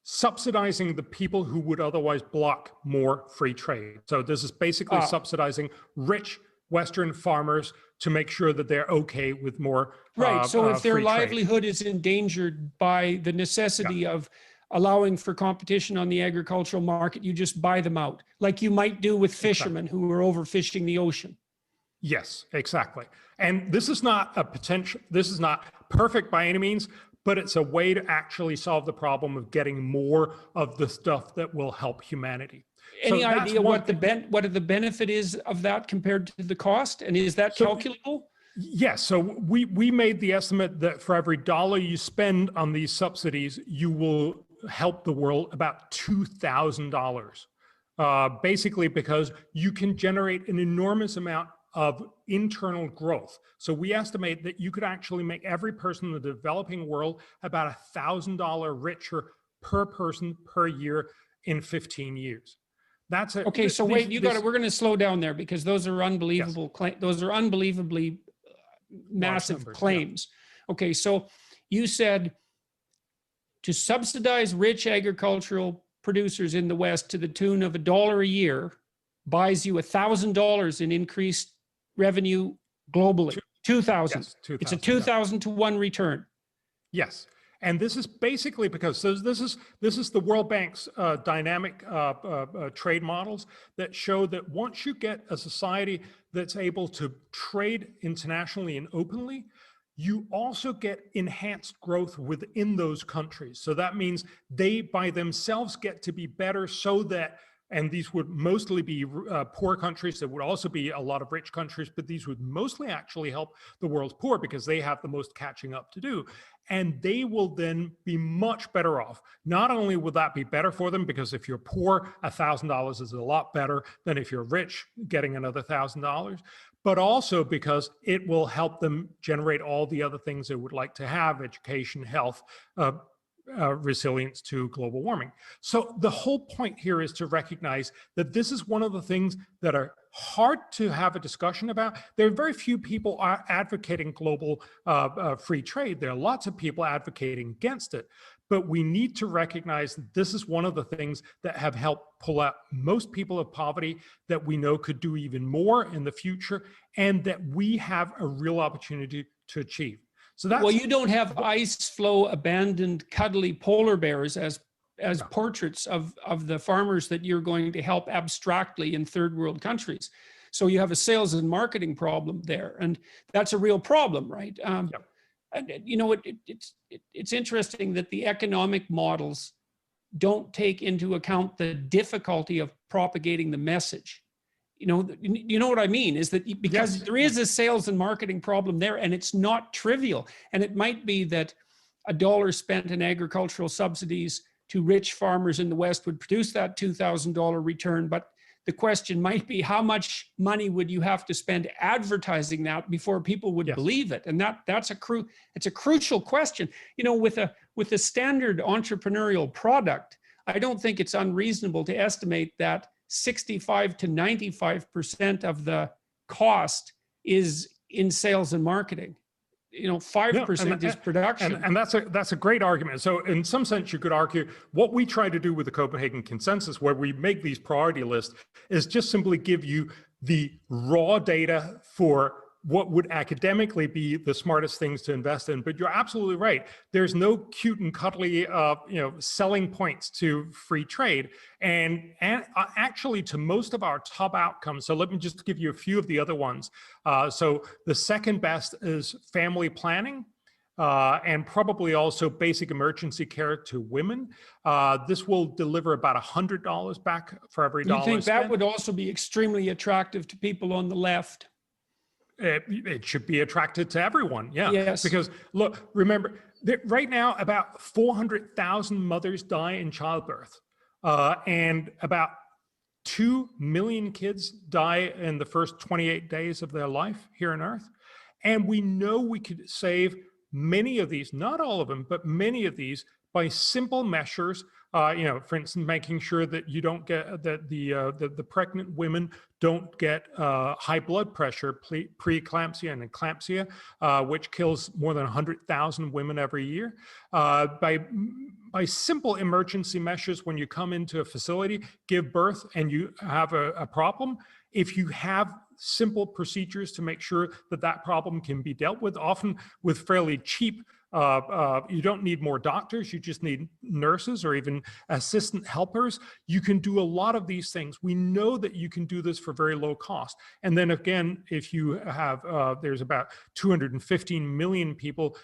subsidizing the people who would otherwise block more free trade. So this is basically subsidizing rich Western farmers to make sure that they're okay with more right. So if their livelihood trade is endangered by the necessity of allowing for competition on the agricultural market, you just buy them out, like you might do with fishermen who are overfishing the ocean. Yes, exactly. And this is not perfect by any means, but it's a way to actually solve the problem of getting more of the stuff that will help humanity. Any idea what the benefit is of that compared to the cost? And is that calculable? Yes. So we made the estimate that for every dollar you spend on these subsidies, you will help the world about $2,000. basically because you can generate an enormous amount of internal growth. So we estimate that you could actually make every person in the developing world about $1,000 richer per person per year in 15 years. That's a, okay. So wait, we're going to slow down there because those are unbelievable. Yes. Those are unbelievably massive numbers, claims. Yeah. Okay. So you said to subsidize rich agricultural producers in the West to the tune of $1 a year buys you $1,000 in increased revenue globally. 2,000. Yes, 2,000. It's a 2,000 to 1 return. Yes. And this is basically because this is the World Bank's dynamic trade models that show that once you get a society that's able to trade internationally and openly, you also get enhanced growth within those countries. So that means they by themselves get to be better so that, and these would mostly be poor countries. There would also be a lot of rich countries, but these would mostly actually help the world's poor because they have the most catching up to do. And they will then be much better off. Not only will that be better for them, because if you're poor, $1,000 is a lot better than if you're rich, getting another $1,000, but also because it will help them generate all the other things they would like to have: education, health, resilience to global warming. So the whole point here is to recognize that this is one of the things that are hard to have a discussion about. There are very few people are advocating global free trade. There are lots of people advocating against it. But we need to recognize that this is one of the things that have helped pull out most people of poverty, that we know could do even more in the future, and that we have a real opportunity to achieve. So that's, well, you don't have ice floe abandoned cuddly polar bears as no. Portraits of the farmers that you're going to help abstractly in third world countries. So you have a sales and marketing problem there, and that's a real problem, right? Yep. And you know, it's interesting that the economic models don't take into account the difficulty of propagating the message. You know what I mean? Is that because yes. There is a sales and marketing problem there, and it's not trivial. And it might be that $1 spent in agricultural subsidies to rich farmers in the West would produce that $2,000 return. But the question might be, how much money would you have to spend advertising that before people would yes. believe it? And it's a crucial question. You know, with a standard entrepreneurial product, I don't think it's unreasonable to estimate that 65 to 95% of the cost is in sales and marketing. 5% is production. And that's a great argument. So in some sense, you could argue what we try to do with the Copenhagen Consensus, where we make these priority lists, is just simply give you the raw data for what would academically be the smartest things to invest in. But you're absolutely right. There's no cute and cuddly, selling points to free trade. And actually to most of our top outcomes. So let me just give you a few of the other ones. So the second best is family planning. And probably also basic emergency care to women. This will deliver about $100 back for every dollar. You think that would also be extremely attractive to people on the left? It should be attracted to everyone, yeah. Yes. Because look, remember, right now about 400,000 mothers die in childbirth, and about 2 million kids die in the first 28 days of their life here on Earth. And we know we could save many of these, not all of them, but many of these by simple measures. For instance, making sure that you don't get that the pregnant women don't get high blood pressure, preeclampsia and eclampsia, which kills more than 100,000 women every year. By simple emergency measures, when you come into a facility, give birth, and you have a problem, if you have simple procedures to make sure that problem can be dealt with, often with fairly cheap. You don't need more doctors, you just need nurses or even assistant helpers. You can do a lot of these things. We know that you can do this for very low cost. And then again, if you have, there's about 215 million people,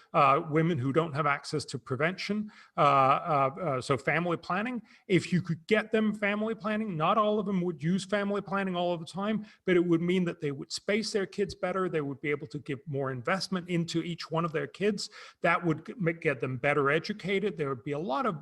women who don't have access to prevention, so family planning. If you could get them family planning, not all of them would use family planning all of the time, but it would mean that they would space their kids better, they would be able to give more investment into each one of their kids. That That would get them better educated. There would be a lot of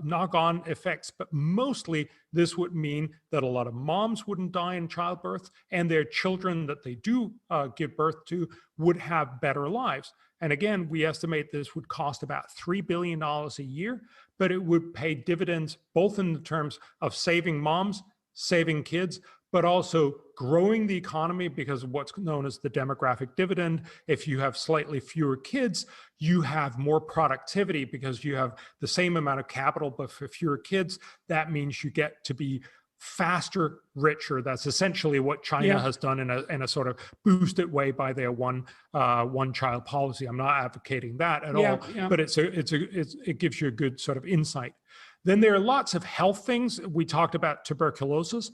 knock-on effects, but mostly this would mean that a lot of moms wouldn't die in childbirth, and their children that they do give birth to would have better lives. And again, we estimate this would cost about $3 billion a year, but it would pay dividends both in the terms of saving moms, saving kids, but also growing the economy because of what's known as the demographic dividend. If you have slightly fewer kids, you have more productivity because you have the same amount of capital, but for fewer kids. That means you get to be faster, richer. That's essentially what China has done in a sort of boosted way by their one child policy. I'm not advocating that at all, but it gives you a good sort of insight. Then there are lots of health things. We talked about tuberculosis.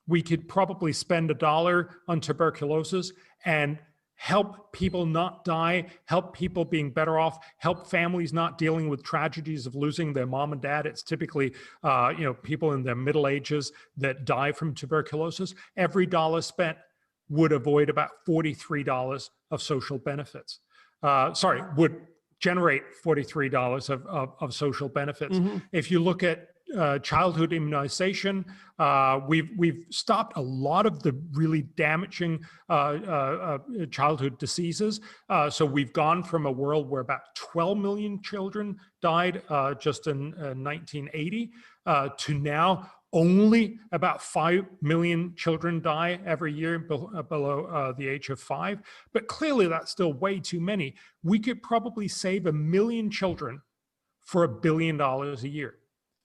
We could probably spend $1 on tuberculosis and help people not die, help people being better off, help families not dealing with tragedies of losing their mom and dad. It's typically, people in their middle ages that die from tuberculosis. Every dollar spent would avoid about $43 of social benefits. Would generate $43 of social benefits. If you look at childhood immunization, we've stopped a lot of the really damaging childhood diseases. So we've gone from a world where about 12 million children died just in 1980 to now only about 5 million children die every year below the age of 5. But clearly that's still way too many. We could probably save 1 million children for $1 billion a year.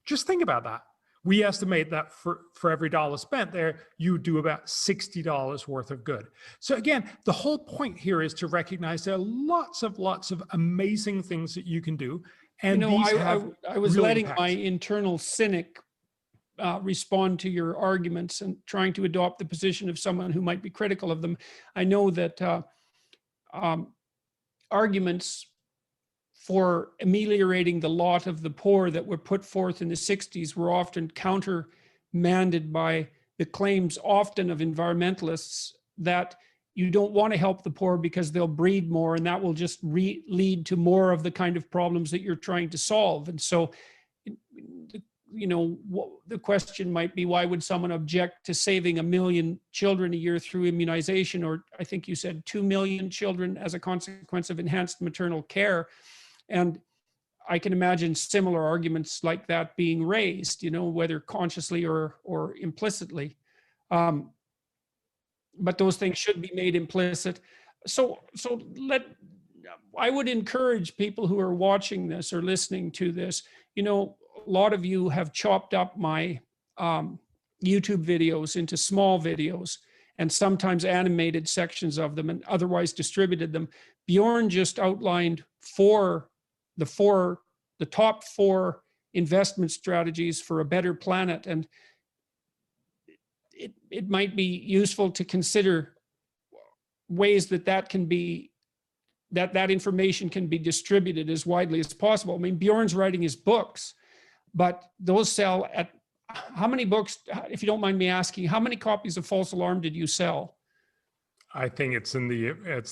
Just think about that. We estimate that for every dollar spent there, you do about $60 worth of good. So again, the whole point here is to recognize there are lots of amazing things that you can do. And I was letting my internal cynic respond to your arguments and trying to adopt the position of someone who might be critical of them. I know that arguments for ameliorating the lot of the poor that were put forth in the 60s were often countermanded by the claims often of environmentalists that you don't want to help the poor because they'll breed more and that will just lead to more of the kind of problems that you're trying to solve. And so, the question might be, why would someone object to saving 1 million children a year through immunization, or I think you said 2 million children as a consequence of enhanced maternal care? And I can imagine similar arguments like that being raised, whether consciously or implicitly. But those things should be made implicit. So I would encourage people who are watching this or listening to this, a lot of you have chopped up my YouTube videos into small videos and sometimes animated sections of them and otherwise distributed them. Bjorn just outlined the top 4 investment strategies for a better planet. And it might be useful to consider ways that information can be distributed as widely as possible. I mean, Bjorn's writing his books, but those sell at how many books, if you don't mind me asking, how many copies of False Alarm did you sell? I think it's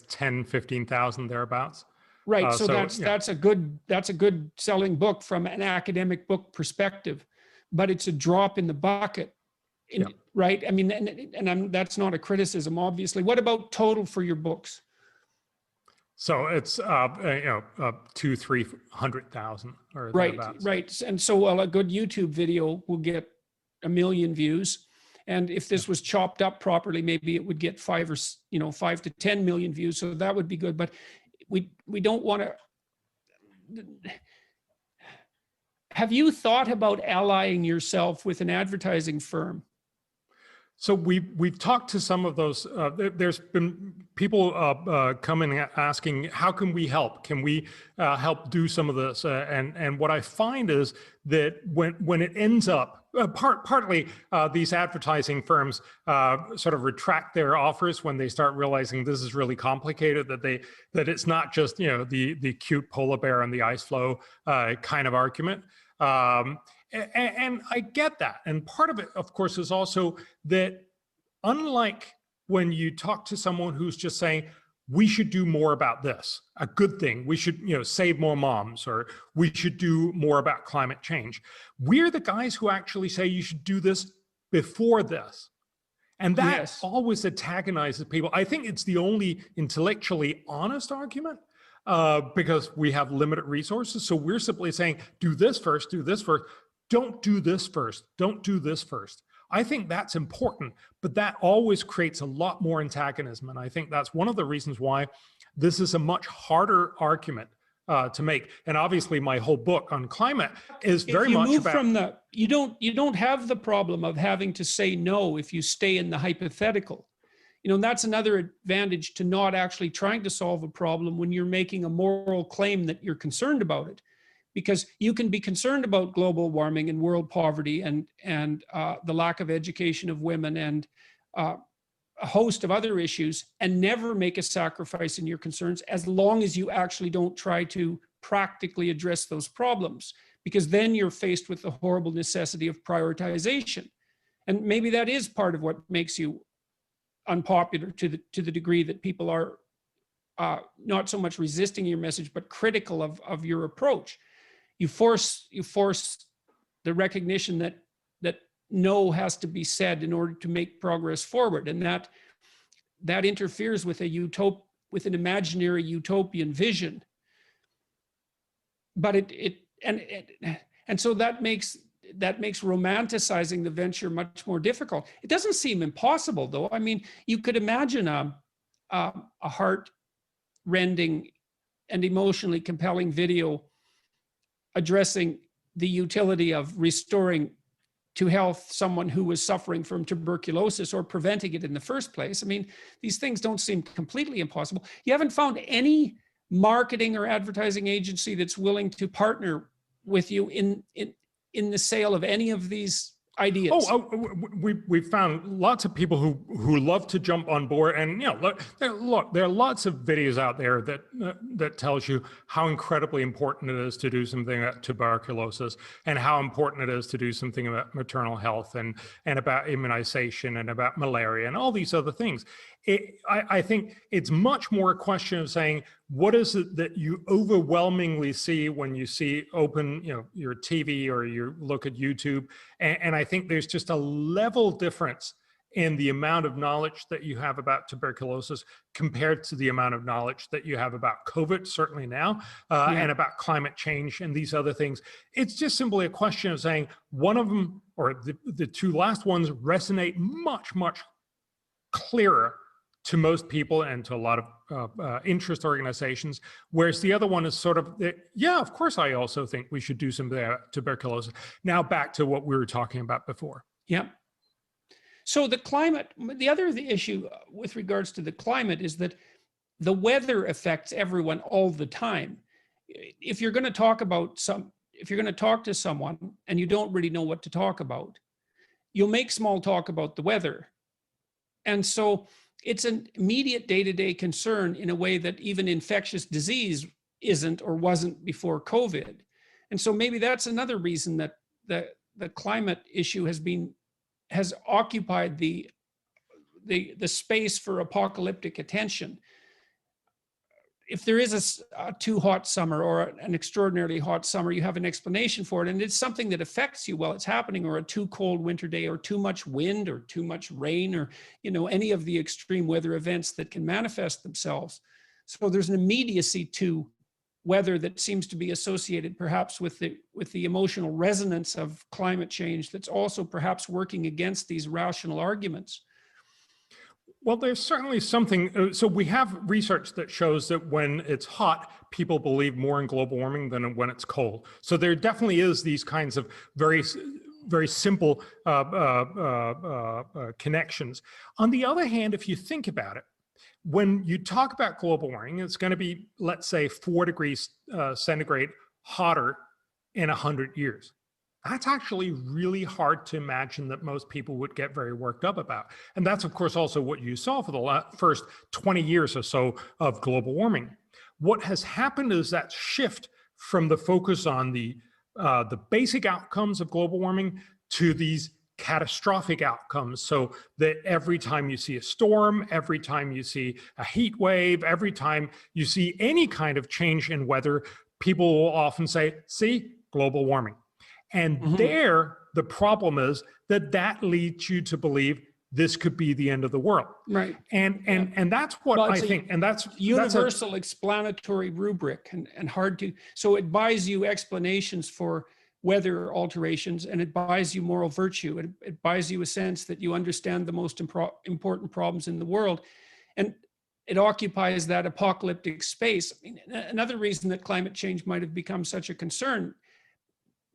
10, 15,000 thereabouts. Right. So that's a good selling book from an academic book perspective, but it's a drop in the bucket. Right. I mean, and that's not a criticism, obviously. What about total for your books? So it's 200,000-300,000 or thereabouts. Right. And so a good YouTube video will get 1 million views. And if this was chopped up properly, maybe it would get 5 to 10 million views. So that would be good. But we don't want to. Have you thought about allying yourself with an advertising firm? So we've talked to some of those. There's been people coming asking, how can we help? Can we help do some of this? And what I find is that when it ends up, partly these advertising firms sort of retract their offers when they start realizing this is really complicated, that it's not just the cute polar bear and the ice floe kind of argument. And I get that. And part of it, of course, is also that unlike when you talk to someone who's just saying, we should do more about this, a good thing. We should, save more moms, or we should do more about climate change. We're the guys who actually say you should do this before this. And that Yes. always antagonizes people. I think it's the only intellectually honest argument, because we have limited resources. So we're simply saying, do this first, do this first. Don't do this first. Don't do this first. I think that's important, but that always creates a lot more antagonism. And I think that's one of the reasons why this is a much harder argument to make. And obviously my whole book on climate is very much about— from the, you don't have the problem of having to say no if you stay in the hypothetical. And that's another advantage to not actually trying to solve a problem when you're making a moral claim that you're concerned about it. Because you can be concerned about global warming and world poverty and the lack of education of women and a host of other issues, and never make a sacrifice in your concerns, as long as you actually don't try to practically address those problems, because then you're faced with the horrible necessity of prioritization. And maybe that is part of what makes you unpopular to the degree that people are not so much resisting your message, but critical of your approach. You force the recognition that no has to be said in order to make progress forward, and that interferes with with an imaginary utopian vision. But and so that makes romanticizing the venture much more difficult. It doesn't seem impossible, though. I mean, you could imagine a heart-rending and emotionally compelling video addressing the utility of restoring to health someone who was suffering from tuberculosis, or preventing it in the first place. I mean, these things don't seem completely impossible. You haven't found any marketing or advertising agency that's willing to partner with you in the sale of any of these ideas. We found lots of people who love to jump on board, and look, there are lots of videos out there that tells you how incredibly important it is to do something about tuberculosis, and how important it is to do something about maternal health, and about immunization, and about malaria, and all these other things. I think it's much more a question of saying, what is it that you overwhelmingly see when you open your TV or you look at YouTube? And I think there's just a level difference in the amount of knowledge that you have about tuberculosis compared to the amount of knowledge that you have about COVID, certainly now, and about climate change and these other things. It's just simply a question of saying one of them, or the two last ones, resonate much, much clearer to most people and to a lot of interest organizations, whereas the other one is sort of, yeah, of course, I also think we should do something about tuberculosis. Now back to what we were talking about before. Yeah. So the other issue with regards to the climate is that the weather affects everyone all the time. If you're going to talk to someone and you don't really know what to talk about, you'll make small talk about the weather. And so it's an immediate day-to-day concern in a way that even infectious disease isn't or wasn't before COVID. And so maybe that's another reason that the climate issue has occupied the space for apocalyptic attention. If there is a too hot summer or an extraordinarily hot summer, you have an explanation for it, and it's something that affects you while it's happening, or a too cold winter day, or too much wind, or too much rain, or any of the extreme weather events that can manifest themselves. So there's an immediacy to weather that seems to be associated perhaps with the emotional resonance of climate change, that's also perhaps working against these rational arguments. Well, there's certainly something. So we have research that shows that when it's hot, people believe more in global warming than when it's cold. So there definitely is these kinds of very, very simple connections. On the other hand, if you think about it, when you talk about global warming, it's going to be, let's say, 4 degrees centigrade hotter in 100 years. That's actually really hard to imagine that most people would get very worked up about. And that's, of course, also what you saw for the first 20 years or so of global warming. What has happened is that shift from the focus on the basic outcomes of global warming to these catastrophic outcomes, so that every time you see a storm, every time you see a heat wave, every time you see any kind of change in weather, people will often say, see, global warming. And there, the problem is that that leads you to believe this could be the end of the world. Right. And that's what I think. And that's universal explanatory rubric and hard to, so it buys you explanations for weather alterations, and it buys you moral virtue. It buys you a sense that you understand the most important problems in the world. And it occupies that apocalyptic space. I mean, another reason that climate change might have become such a concern,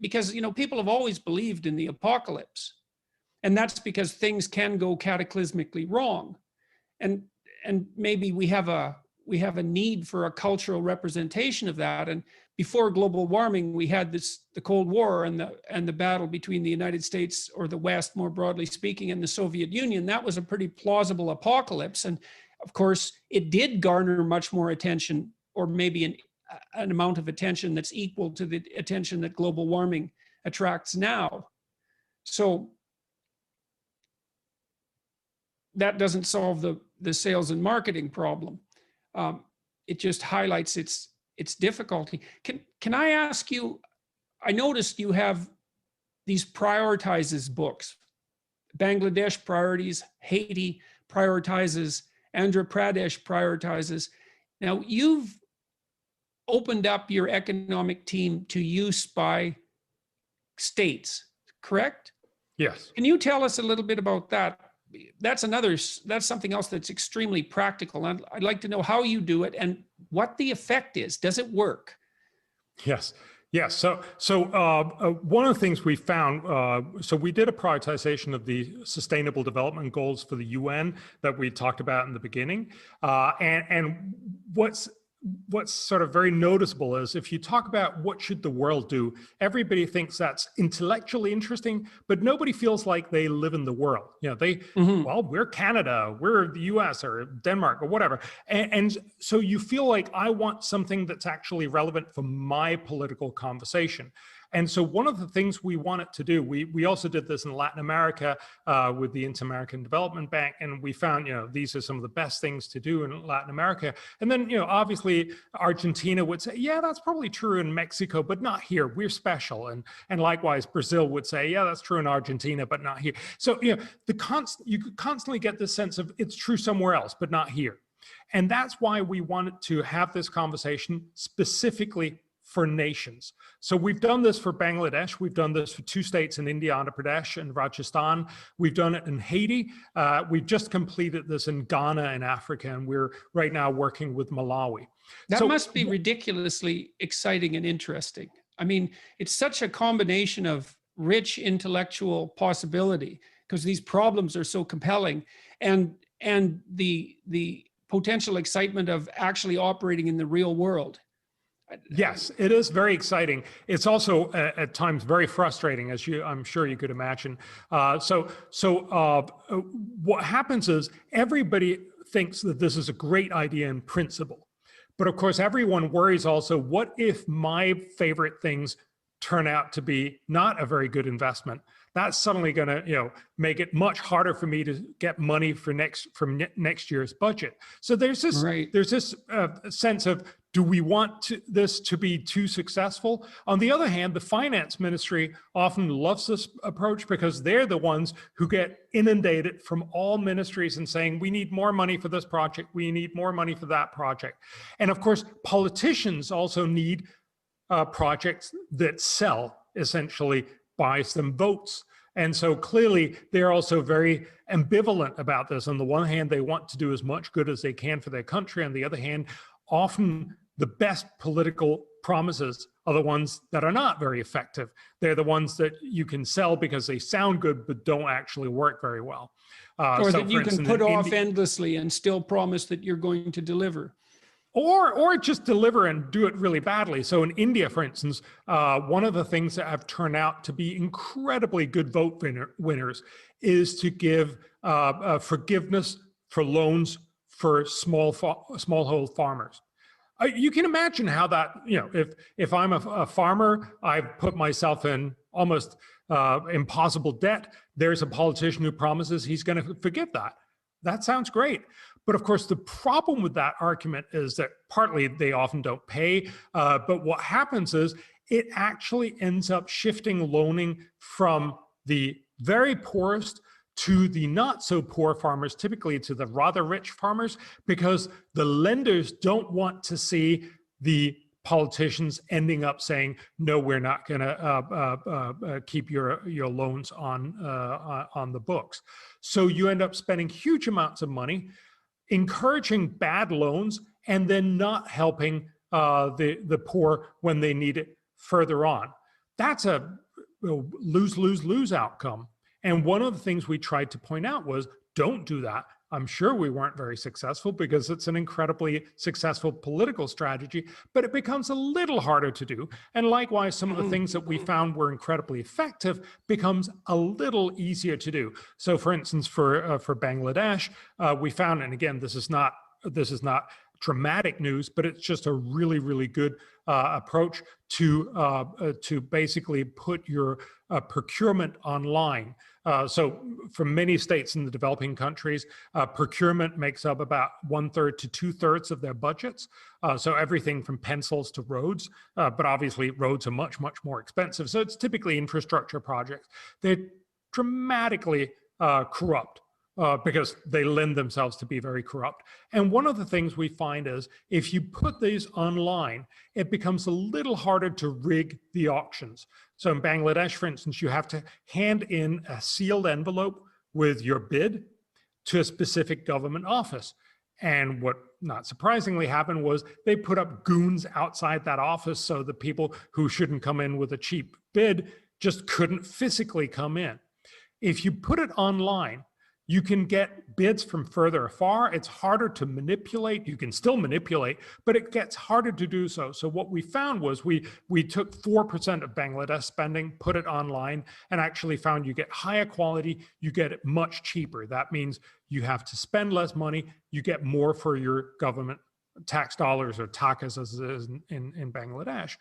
because, people have always believed in the apocalypse. And that's because things can go cataclysmically wrong. And maybe we have a need for a cultural representation of that. And before global warming, we had the Cold War and the battle between the United States, or the West more broadly speaking, and the Soviet Union. That was a pretty plausible apocalypse. And of course, it did garner much more attention, or maybe an amount of attention that's equal to the attention that global warming attracts now. So that doesn't solve the sales and marketing problem. It just highlights its difficulty. Can I ask you, I noticed you have these prioritizes books. Bangladesh priorities, Haiti prioritizes, Andhra Pradesh prioritizes. Now, you've opened up your economic team to use by states, correct? Yes. Can you tell us a little bit about that? That's something else that's extremely practical. I'd like to know how you do it and what the effect is. Does it work? Yes. Yes. So one of the things we found, so we did a prioritization of the Sustainable Development Goals for the UN that we talked about in the beginning. And what's sort of very noticeable is, if you talk about what should the world do, everybody thinks that's intellectually interesting, but nobody feels like they live in the world. Well, we're Canada, we're the US or Denmark or whatever. And so you feel like, I want something that's actually relevant for my political conversation. And so one of the things we wanted to do, we also did this in Latin America with the Inter-American Development Bank, and we found, these are some of the best things to do in Latin America. And then, obviously Argentina would say, yeah, that's probably true in Mexico, but not here. We're special. And likewise, Brazil would say, yeah, that's true in Argentina, but not here. So, you could constantly get this sense of it's true somewhere else, but not here. And that's why we wanted to have this conversation specifically for nations. So we've done this for Bangladesh. We've done this for 2 states in India, Andhra Pradesh and Rajasthan. We've done it in Haiti. We've just completed this in Ghana in Africa, and we're right now working with Malawi. That must be ridiculously exciting and interesting. I mean, it's such a combination of rich intellectual possibility, because these problems are so compelling, and the potential excitement of actually operating in the real world. Yes, it is very exciting. It's also at times very frustrating, as I'm sure you could imagine. So what happens is, everybody thinks that this is a great idea in principle. But of course, everyone worries also, what if my favorite things turn out to be not a very good investment? That's suddenly going to, make it much harder for me to get money from next year's budget. So there's this sense of, do we want this to be too successful? On the other hand, the finance ministry often loves this approach, because they're the ones who get inundated from all ministries and saying, we need more money for this project, we need more money for that project. And of course, politicians also need projects that sell, essentially buys them votes. And so clearly, they're also very ambivalent about this. On the one hand, they want to do as much good as they can for their country. On the other hand, often the best political promises are the ones that are not very effective. They're the ones that you can sell because they sound good, but don't actually work very well. Or that you can put off endlessly and still promise that you're going to deliver. Or just deliver and do it really badly. So in India, for instance, one of the things that have turned out to be incredibly good vote winners is to give forgiveness for loans for smallhold farmers. You can imagine how that, if I'm a farmer, I've put myself in almost impossible debt, there's a politician who promises he's going to forgive that. That sounds great. But of course, the problem with that argument is that partly they often don't pay. But what happens is it actually ends up shifting loaning from the very poorest to the not so poor farmers, typically to the rather rich farmers, because the lenders don't want to see the politicians ending up saying, no, we're not going to keep your loans on the books. So you end up spending huge amounts of money, encouraging bad loans, and then not helping the poor when they need it further on. That's a lose-lose-lose outcome. And one of the things we tried to point out was, don't do that. I'm sure we weren't very successful because it's an incredibly successful political strategy, but it becomes a little harder to do. And likewise, some of the things that we found were incredibly effective becomes a little easier to do. So for instance, for Bangladesh, we found, and again, this is not dramatic news, but it's just a really, really good approach to basically put your procurement online. So for many states in the developing countries, procurement makes up about 1/3 to 2/3 of their budgets. So everything from pencils to roads, but obviously roads are much, much more expensive. So it's typically infrastructure projects. They're dramatically corrupt. Because they lend themselves to be very corrupt. And one of the things we find is if you put these online, it becomes a little harder to rig the auctions. So in Bangladesh, for instance, you have to hand in a sealed envelope with your bid to a specific government office. And what not surprisingly happened was they put up goons outside that office so the people who shouldn't come in with a cheap bid just couldn't physically come in. If you put it online, you can get bids from further afar. It's harder to manipulate. You can still manipulate, but it gets harder to do so. So what we found was we took 4% of Bangladesh spending, put it online, and actually found you get higher quality, you get it much cheaper. That means you have to spend less money, you get more for your government tax dollars, or takas as it is in Bangladesh.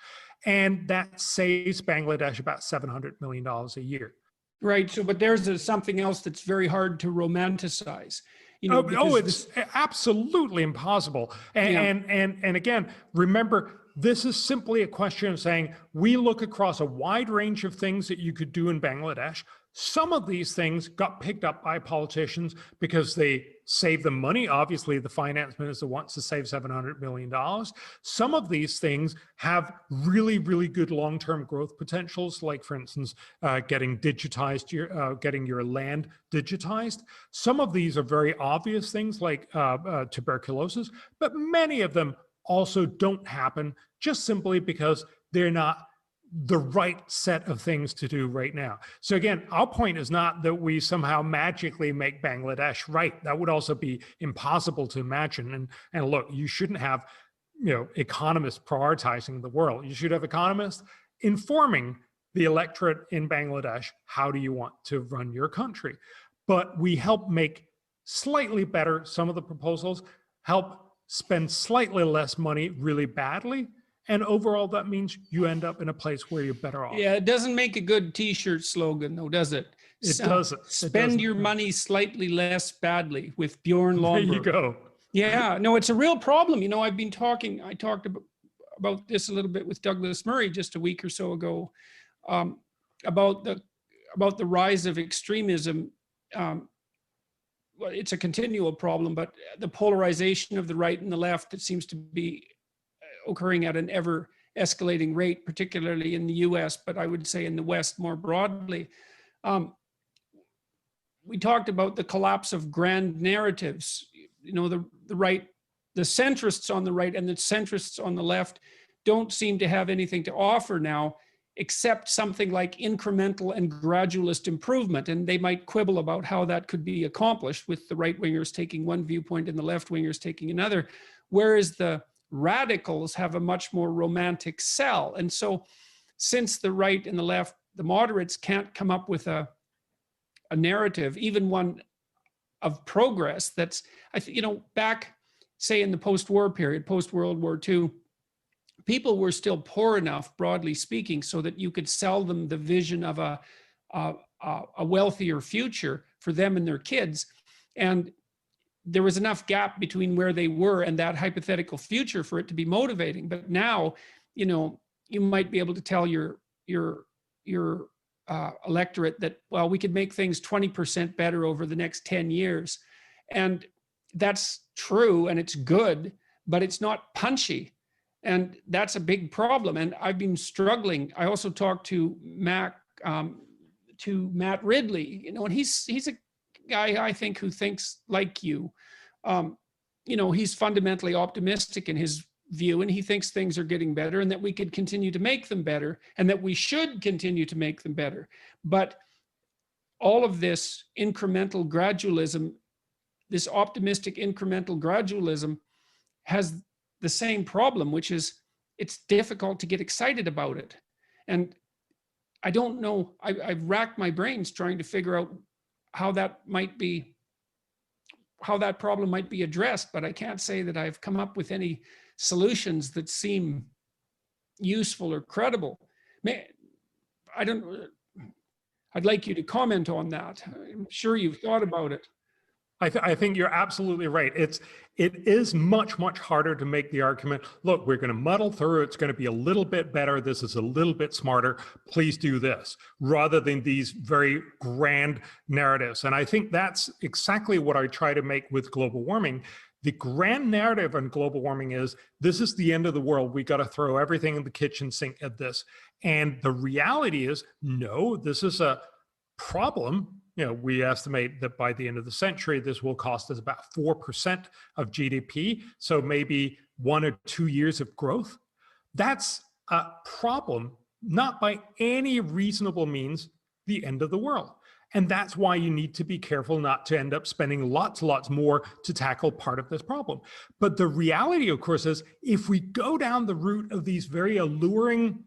And that saves Bangladesh about $700 million a year. Right. So, but there's something else that's very hard to romanticize. It's absolutely impossible. And again, remember, this is simply a question of saying, we look across a wide range of things that you could do in Bangladesh. Some of these things got picked up by politicians because they save them money. Obviously, the finance minister wants to save $700 million. Some of these things have really, really good long-term growth potentials, like, for instance, getting digitized, getting your land digitized. Some of these are very obvious things like tuberculosis, but many of them also don't happen just simply because they're not the right set of things to do right now. So again, our point is not that we somehow magically make Bangladesh right. That would also be impossible to imagine. And look, you shouldn't have, economists prioritizing the world. You should have economists informing the electorate in Bangladesh, how do you want to run your country? But we help make slightly better some of the proposals, help spend slightly less money really badly. And overall, that means you end up in a place where you're better off. Yeah, it doesn't make a good T-shirt slogan, though, does it? It doesn't. Spend your money slightly less badly with Bjorn Lomborg. There you go. Yeah, no, it's a real problem. I talked about this a little bit with Douglas Murray just a week or so ago, about the rise of extremism. Well, it's a continual problem, but the polarization of the right and the left that seems to be occurring at an ever escalating rate, particularly in the US, but I would say in the West more broadly. We talked about the collapse of grand narratives. The right, the centrists on the right and the centrists on the left don't seem to have anything to offer now, except something like incremental and gradualist improvement. And they might quibble about how that could be accomplished, with the right wingers taking one viewpoint and the left wingers taking another, whereas the radicals have a much more romantic sell. And so since the right and the left, the moderates, can't come up with a narrative, even one of progress, that's, back, say, in the post-war period, post-World War II, people were still poor enough, broadly speaking, so that you could sell them the vision of a wealthier future for them and their kids. And there was enough gap between where they were and that hypothetical future for it to be motivating. But now, you might be able to tell your electorate that, well, we could make things 20% better over the next 10 years. And that's true and it's good, but it's not punchy. And that's a big problem. And I've been struggling. I also talked to Matt Ridley, and he's a guy I think who thinks like you. He's fundamentally optimistic in his view, and he thinks things are getting better and that we could continue to make them better and that we should continue to make them better. But all of this incremental gradualism, this optimistic incremental gradualism, has the same problem, which is it's difficult to get excited about it. And I don't know, I've racked my brains trying to figure out how that problem might be addressed, but I can't say that I've come up with any solutions that seem useful or credible. I'd like you to comment on that. I'm sure you've thought about it. I think you're absolutely right. It is much, much harder to make the argument, look, we're going to muddle through, it's going to be a little bit better, this is a little bit smarter, please do this, rather than these very grand narratives. And I think that's exactly what I try to make with global warming. The grand narrative on global warming is, this is the end of the world, we got to throw everything in the kitchen sink at this. And the reality is, no, this is a problem. We estimate that by the end of the century, this will cost us about 4% of GDP. So maybe 1 or 2 years of growth. That's a problem, not by any reasonable means, the end of the world. And that's why you need to be careful not to end up spending lots more to tackle part of this problem. But the reality, of course, is if we go down the route of these very alluring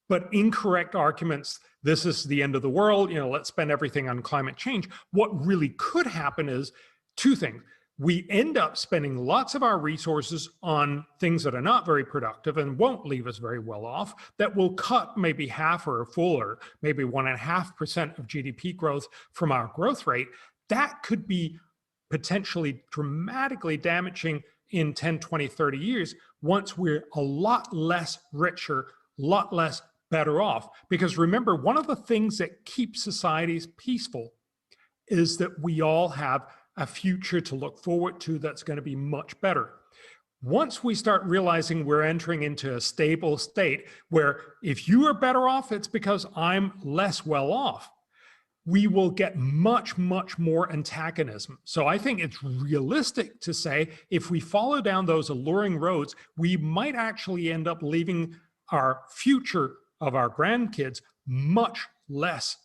but incorrect arguments, this is the end of the world, let's spend everything on climate change. What really could happen is two things. We end up spending lots of our resources on things that are not very productive and won't leave us very well off, that will cut maybe half or a full or maybe 1.5% of GDP growth from our growth rate. That could be potentially dramatically damaging in 10, 20, 30 years once we're a lot less richer, a lot less better off. Because remember, one of the things that keeps societies peaceful is that we all have a future to look forward to that's going to be much better. Once we start realizing we're entering into a stable state where if you are better off, it's because I'm less well off, we will get much more antagonism. So I think it's realistic to say if we follow down those alluring roads, we might actually end up leaving our future of our grandkids much less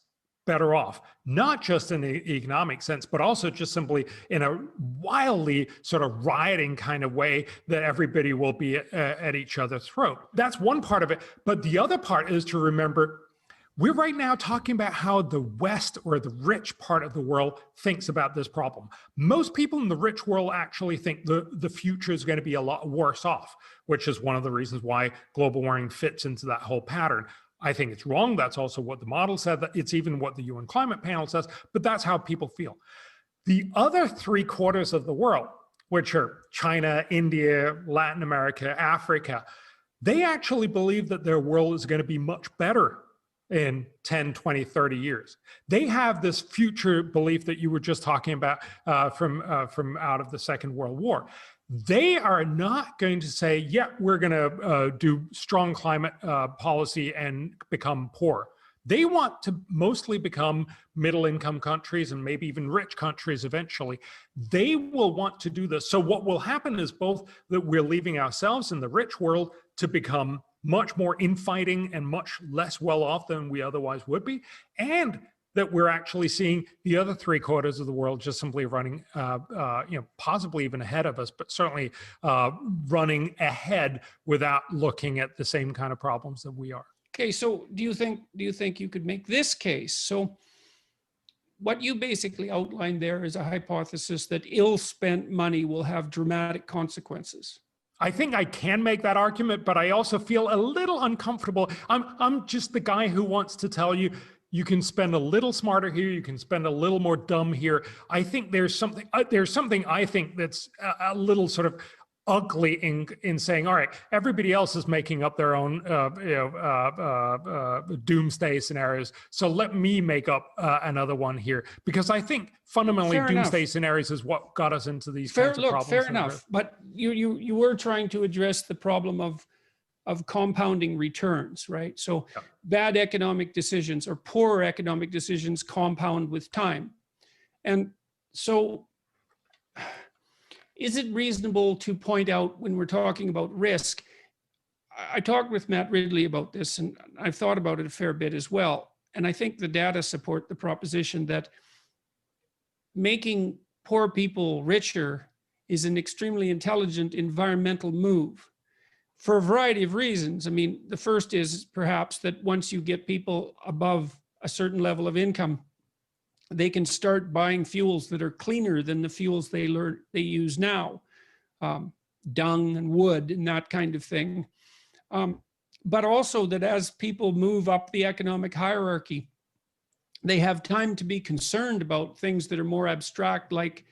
better off, not just in the economic sense, but also just simply in a wildly sort of rioting kind of way that everybody will be at each other's throat. That's one part of it. But the other part is to remember, we're right now talking about how the West or the rich part of the world thinks about this problem. Most people in the rich world actually think the future is going to be a lot worse off, which is one of the reasons why global warming fits into that whole pattern. I think it's wrong. That's also what the model said. It's even what the UN climate panel says, but that's how people feel. The other 3/4 of the world, which are China, India, Latin America, Africa, they actually believe that their world is going to be much better in 10, 20, 30 years. They have this future belief that you were just talking about from out of the Second World War. They are not going to say, yeah, we're going to do strong climate policy and become poor. They want to mostly become middle-income countries and maybe even rich countries eventually. They will want to do this. So what will happen is both that we're leaving ourselves in the rich world to become much more infighting and much less well-off than we otherwise would be, and that we're actually seeing the other 3/4 of the world just simply running, possibly even ahead of us, but certainly running ahead without looking at the same kind of problems that we are. Okay, so do you think you could make this case? So what you basically outlined there is a hypothesis that ill-spent money will have dramatic consequences. I think I can make that argument, but I also feel a little uncomfortable. I'm just the guy who wants to tell you, you can spend a little smarter here, you can spend a little more dumb here. I think there's something I think that's a little sort of ugly in saying, all right, everybody else is making up their own doomsday scenarios, so let me make up another one here, because I think fundamentally doomsday scenarios is what got us into these kinds of problems. Fair enough, but you were trying to address the problem of compounding returns, right? So bad economic decisions or poor economic decisions compound with time. And so is it reasonable to point out, when we're talking about risk, I talked with Matt Ridley about this, and I've thought about it a fair bit as well. And I think the data support the proposition that making poor people richer is an extremely intelligent environmental move for a variety of reasons. I mean, the first is perhaps that once you get people above a certain level of income, they can start buying fuels that are cleaner than the fuels they use now, dung and wood and that kind of thing. But also that as people move up the economic hierarchy, they have time to be concerned about things that are more abstract, like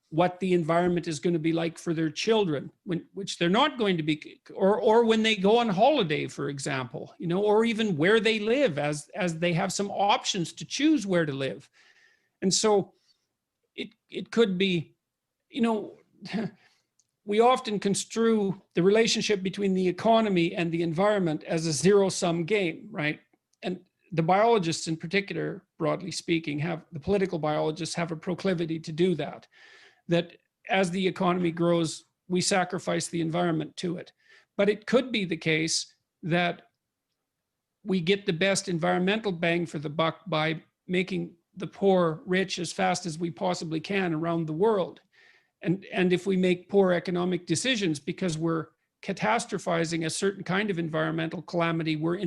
what the environment is going to be like for their children, which they're not going to be, or when they go on holiday, for example, you know, or even where they live, as they have some options to choose where to live. And so it could be, you know, we often construe the relationship between the economy and the environment as a zero-sum game, right? And the biologists in particular, broadly speaking, the political biologists have a proclivity to do that. That as the economy grows, we sacrifice the environment to it. But it could be the case that we get the best environmental bang for the buck by making the poor rich as fast as we possibly can around the world. And if we make poor economic decisions because we're catastrophizing a certain kind of environmental calamity, we're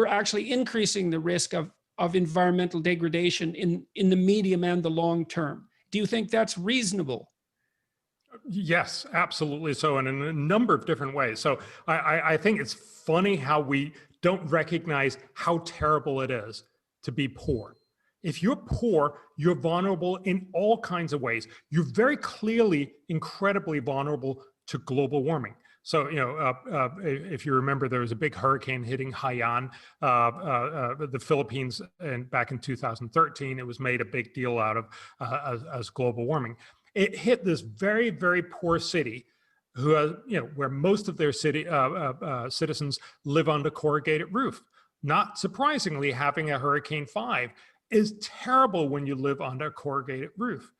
actually increasing the risk of environmental degradation in the medium and the long term. Do you think that's reasonable? Yes, absolutely so, and in a number of different ways. So I think it's funny how we don't recognize how terrible it is to be poor. If you're poor, you're vulnerable in all kinds of ways. You're very clearly incredibly vulnerable to global warming. So, you know, if you remember, there was a big hurricane hitting Haiyan, the Philippines, and back in 2013, it was made a big deal out of as global warming. It hit this very, very poor city, who, you know, where most of their city citizens live under corrugated roof. Not surprisingly, having a Hurricane 5 is terrible when you live under a corrugated roof.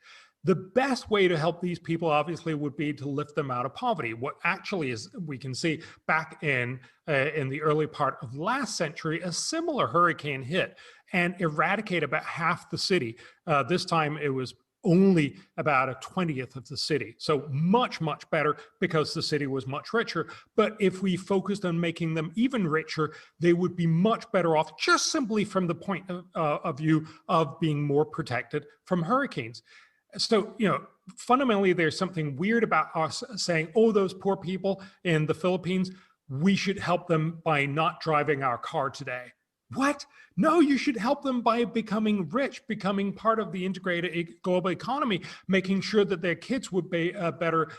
The best way to help these people obviously would be to lift them out of poverty. What actually is, we can see back in the early part of last century, a similar hurricane hit and eradicated about half the city. This time it was only about a 20th of the city. So much, much better because the city was much richer. But if we focused on making them even richer, they would be much better off just simply from the point of view of being more protected from hurricanes. So, you know, fundamentally, there's something weird about us saying, oh, those poor people in the Philippines, we should help them by not driving our car today. What? No, you should help them by becoming rich, becoming part of the integrated global economy, making sure that their kids would be better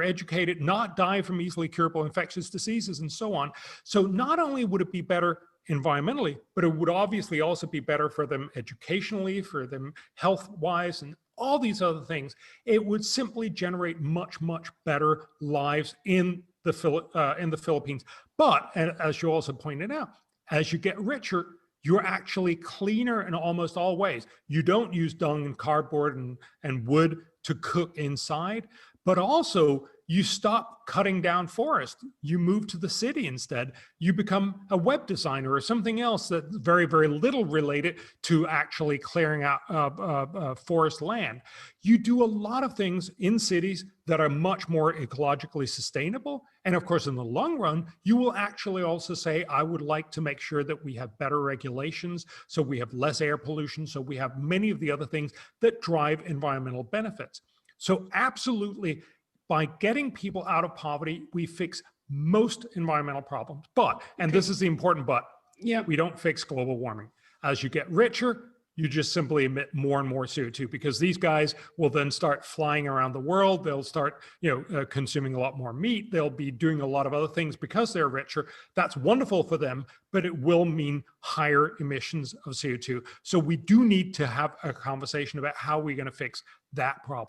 educated, not die from easily curable infectious diseases, and so on. So not only would it be better environmentally, but it would obviously also be better for them educationally, for them health-wise, and all these other things. It would simply generate much, much better lives in the Philippines. But, and as you also pointed out, as you get richer, you're actually cleaner in almost all ways. You don't use dung and cardboard and wood to cook inside, but also you stop cutting down forest. You move to the city instead. You become a web designer or something else that's very, very little related to actually clearing out forest land. You do a lot of things in cities that are much more ecologically sustainable. And of course, in the long run, you will actually also say, I would like to make sure that we have better regulations, so we have less air pollution, so we have many of the other things that drive environmental benefits. So absolutely, by getting people out of poverty, we fix most environmental problems. But, and this is the important but, Yeah. We don't fix global warming. As you get richer, you just simply emit more and more CO2 because these guys will then start flying around the world. They'll start, consuming a lot more meat. They'll be doing a lot of other things because they're richer. That's wonderful for them, but it will mean higher emissions of CO2. So we do need to have a conversation about how we're going to fix that problem.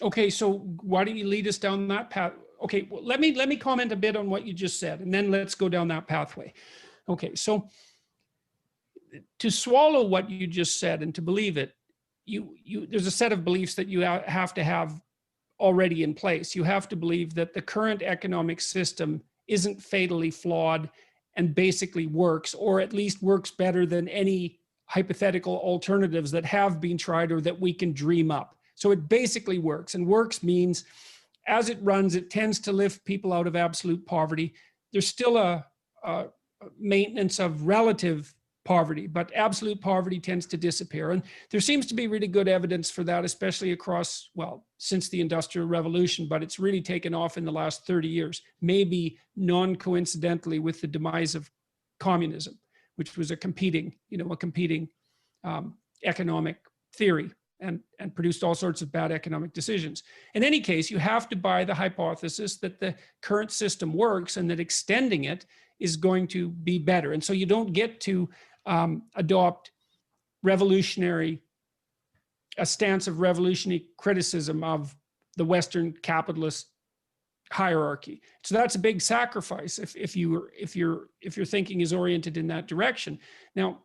Okay, so why don't you lead us down that path? Okay, well, let me comment a bit on what you just said, and then let's go down that pathway. Okay, so to swallow what you just said and to believe it, there's a set of beliefs that you have to have already in place. You have to believe that the current economic system isn't fatally flawed and basically works, or at least works better than any hypothetical alternatives that have been tried or that we can dream up. So it basically works, and works means as it runs, it tends to lift people out of absolute poverty. There's still a maintenance of relative poverty, but absolute poverty tends to disappear. And there seems to be really good evidence for that, especially across, well, since the Industrial Revolution, but it's really taken off in the last 30 years, maybe non-coincidentally with the demise of communism, which was a competing economic theory and produced all sorts of bad economic decisions. In any case, you have to buy the hypothesis that the current system works and that extending it is going to be better. And so you don't get to adopt a stance of revolutionary criticism of the Western capitalist hierarchy. So that's a big sacrifice if your thinking is oriented in that direction. Now,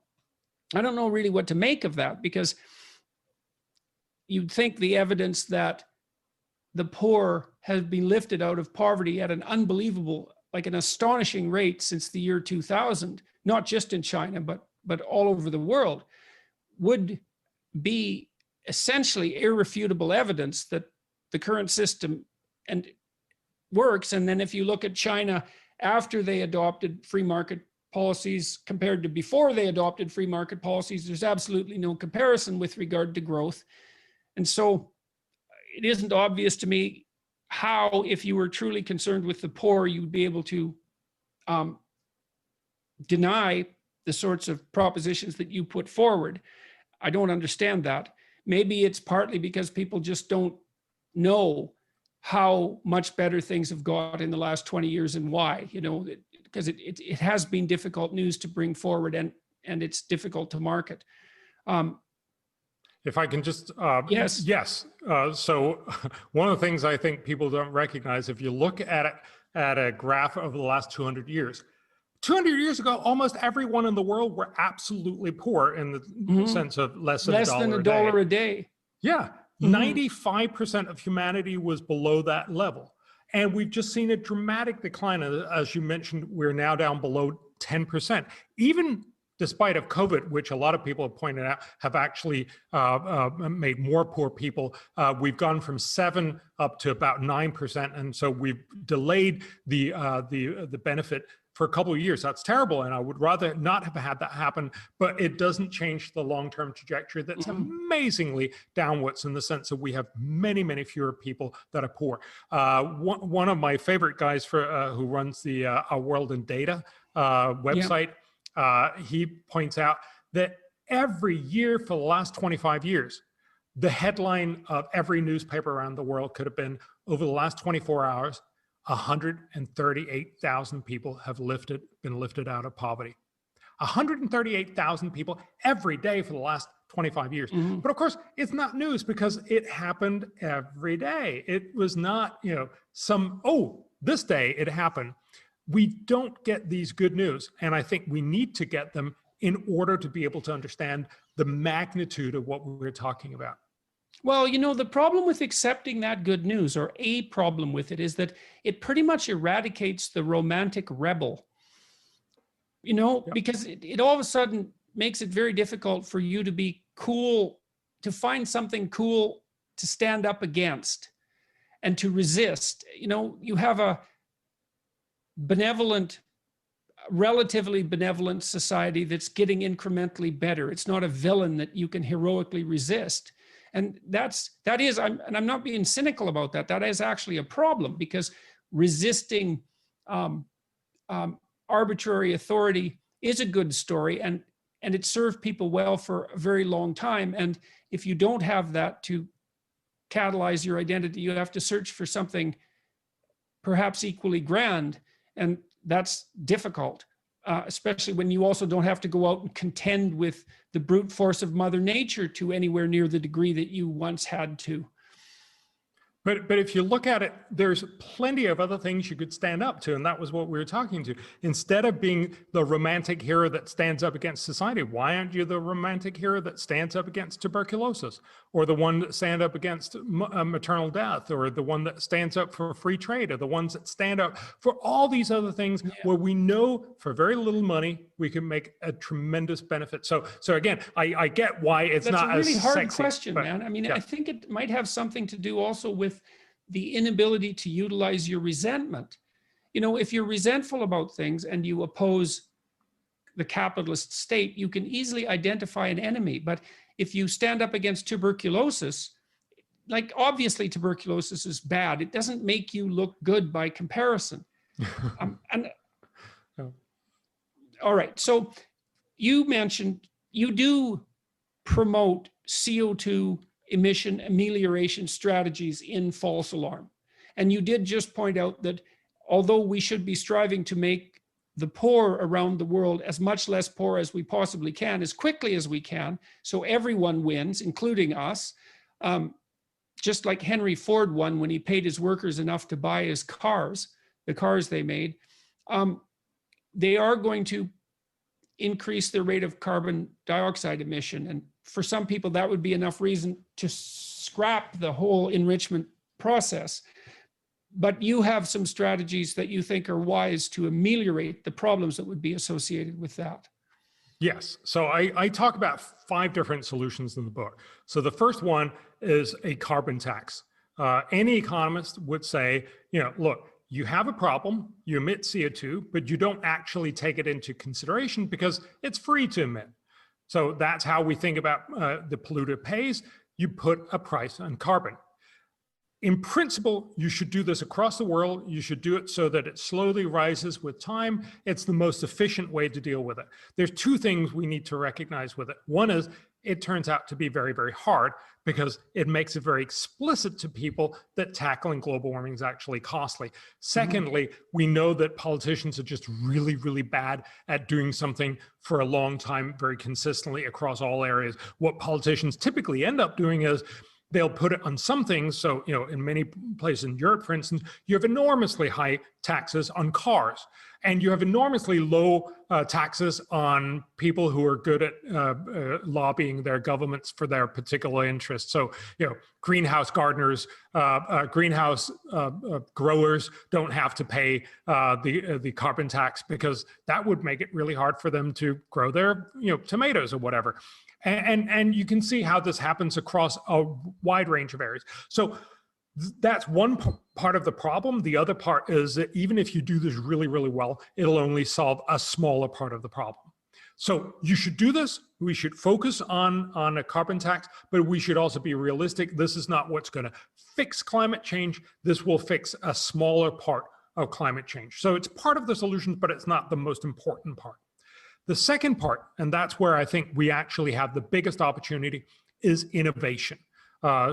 I don't know really what to make of that, because you'd think the evidence that the poor have been lifted out of poverty at an unbelievable, like an astonishing rate since the year 2000, not just in China, but all over the world, would be essentially irrefutable evidence that the current system and works. And then if you look at China after they adopted free market policies compared to before they adopted free market policies, there's absolutely no comparison with regard to growth. And so it isn't obvious to me how, if you were truly concerned with the poor, you would be able to deny the sorts of propositions that you put forward. I don't understand that. Maybe it's partly because people just don't know how much better things have got in the last 20 years and why, because it has been difficult news to bring forward, and it's difficult to market. If I can just, yes. So one of the things I think people don't recognize, if you look at a graph over the last 200 years, 200 years ago, almost everyone in the world were absolutely poor in the sense of less than a dollar a day. Yeah, 95% of humanity was below that level. And we've just seen a dramatic decline. As you mentioned, we're now down below 10%. Even despite of COVID, which a lot of people have pointed out have actually made more poor people, we've gone from 7 up to about 9%, and so we've delayed the benefit for a couple of years. That's terrible, and I would rather not have had that happen. But it doesn't change the long-term trajectory that's amazingly downwards, in the sense that we have many, many fewer people that are poor. One of my favorite guys who runs the Our World in Data website. He points out that every year for the last 25 years, the headline of every newspaper around the world could have been, over the last 24 hours, 138,000 people have been lifted out of poverty. 138,000 people every day for the last 25 years. But of course, it's not news because it happened every day. It was not, this day it happened. We don't get these good news, and I think we need to get them in order to be able to understand the magnitude of what we're talking about. Well, the problem with accepting that good news, or a problem with it, is that it pretty much eradicates the romantic rebel, because it all of a sudden makes it very difficult for you to be cool, to find something cool to stand up against and to resist. You have a relatively benevolent society that's getting incrementally better. It's not a villain that you can heroically resist. And I'm not being cynical about that. That is actually a problem, because resisting arbitrary authority is a good story, and it served people well for a very long time. And if you don't have that to catalyze your identity, you have to search for something perhaps equally grand, and that's difficult, especially when you also don't have to go out and contend with the brute force of Mother Nature to anywhere near the degree that you once had to. But if you look at it, there's plenty of other things you could stand up to, and that was what we were talking to. Instead of being the romantic hero that stands up against society, why aren't you the romantic hero that stands up against tuberculosis, or the one that stands up against maternal death, or the one that stands up for free trade, or the ones that stand up for all these other things where we know for very little money we can make a tremendous benefit. So again, I get why it's That's not a really as hard sexy, question, but, man. I mean, yeah. I think it might have something to do also with the inability to utilize your resentment. You know, if you're resentful about things and you oppose the capitalist state, you can easily identify an enemy. But if you stand up against tuberculosis, like obviously tuberculosis is bad, it doesn't make you look good by comparison. And Oh. All right, so you mentioned you do promote CO2 emission amelioration strategies in false alarm. And you did just point out that although we should be striving to make the poor around the world as much less poor as we possibly can, as quickly as we can, so everyone wins, including us, just like Henry Ford won when he paid his workers enough to buy his cars, the cars they made, they are going to increase the rate of carbon dioxide emission. And for some people, that would be enough reason to scrap the whole enrichment process. But you have some strategies that you think are wise to ameliorate the problems that would be associated with that. Yes. So I talk about 5 different solutions in the book. So the first one is a carbon tax. Any economist would say, you know, look, you have a problem, you emit CO2, but you don't actually take it into consideration because it's free to emit. So that's how we think about the polluter pays. You put a price on carbon. In principle, you should do this across the world. You should do it so that it slowly rises with time. It's the most efficient way to deal with it. There's 2 things we need to recognize with it. One is it turns out to be very, very hard because it makes it very explicit to people that tackling global warming is actually costly. Secondly, we know that politicians are just really, really bad at doing something for a long time, very consistently across all areas. What politicians typically end up doing is they'll put it on some things. So, you know, in many places in Europe, for instance, you have enormously high taxes on cars, and you have enormously low taxes on people who are good at lobbying their governments for their particular interests. So, you know, greenhouse gardeners, greenhouse growers don't have to pay the carbon tax because that would make it really hard for them to grow their, you know, tomatoes or whatever. And you can see how this happens across a wide range of areas. So that's one part of the problem. The other part is that even if you do this really, really well, it'll only solve a smaller part of the problem. So you should do this. We should focus on a carbon tax, but we should also be realistic. This is not what's going to fix climate change. This will fix a smaller part of climate change. So it's part of the solutions, but it's not the most important part. The second part, and that's where I think we actually have the biggest opportunity, is innovation.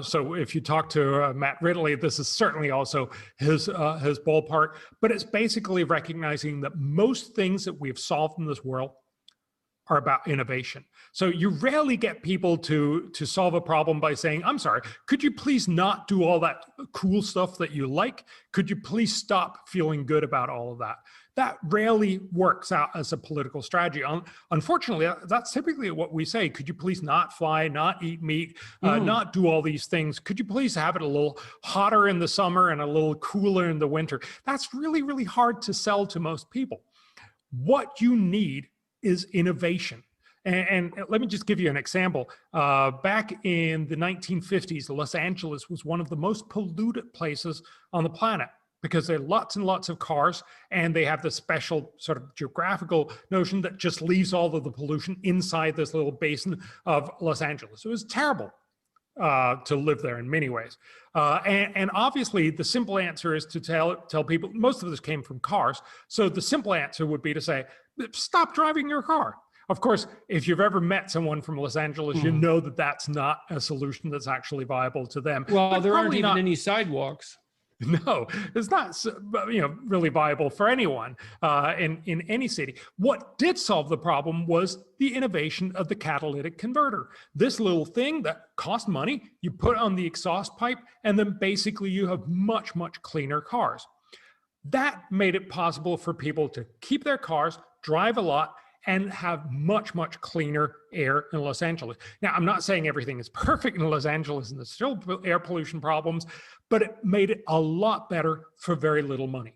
So if you talk to Matt Ridley, this is certainly also his ballpark, but it's basically recognizing that most things that we've solved in this world are about innovation. So you rarely get people to solve a problem by saying, I'm sorry, could you please not do all that cool stuff that you like? Could you please stop feeling good about all of that? That rarely works out as a political strategy. Unfortunately, that's typically what we say. Could you please not fly, not eat meat, not do all these things? Could you please have it a little hotter in the summer and a little cooler in the winter? That's really, really hard to sell to most people. What you need is innovation. And let me just give you an example. Back in the 1950s, Los Angeles was one of the most polluted places on the planet, because there are lots and lots of cars, and they have this special sort of geographical notion that just leaves all of the pollution inside this little basin of Los Angeles. It was terrible. to live there in many ways. And obviously, the simple answer is to tell people, most of this came from cars. So the simple answer would be to say, stop driving your car. Of course, if you've ever met someone from Los Angeles, you know that that's not a solution that's actually viable to them. Well, but there aren't probably even not, any sidewalks. no, it's not, really viable for anyone in any city. What did solve the problem was the innovation of the catalytic converter. This little thing that cost money, you put on the exhaust pipe, and then basically you have much, much cleaner cars. That made it possible for people to keep their cars, drive a lot, and have much, much cleaner air in Los Angeles. Now, I'm not saying everything is perfect in Los Angeles and there's still air pollution problems, but it made it a lot better for very little money.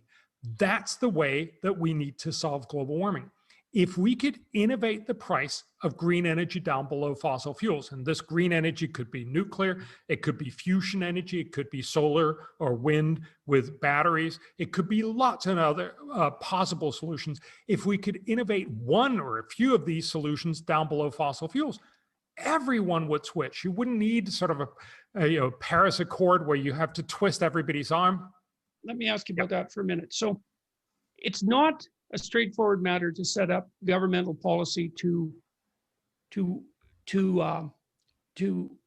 That's the way that we need to solve global warming. If we could innovate the price of green energy down below fossil fuels, and this green energy could be nuclear, it could be fusion energy, it could be solar or wind with batteries, it could be lots of other possible solutions. If we could innovate one or a few of these solutions down below fossil fuels, everyone would switch. You wouldn't need sort of a Paris Accord where you have to twist everybody's arm. Let me ask you about that for a minute. So it's not a straightforward matter to set up governmental policy to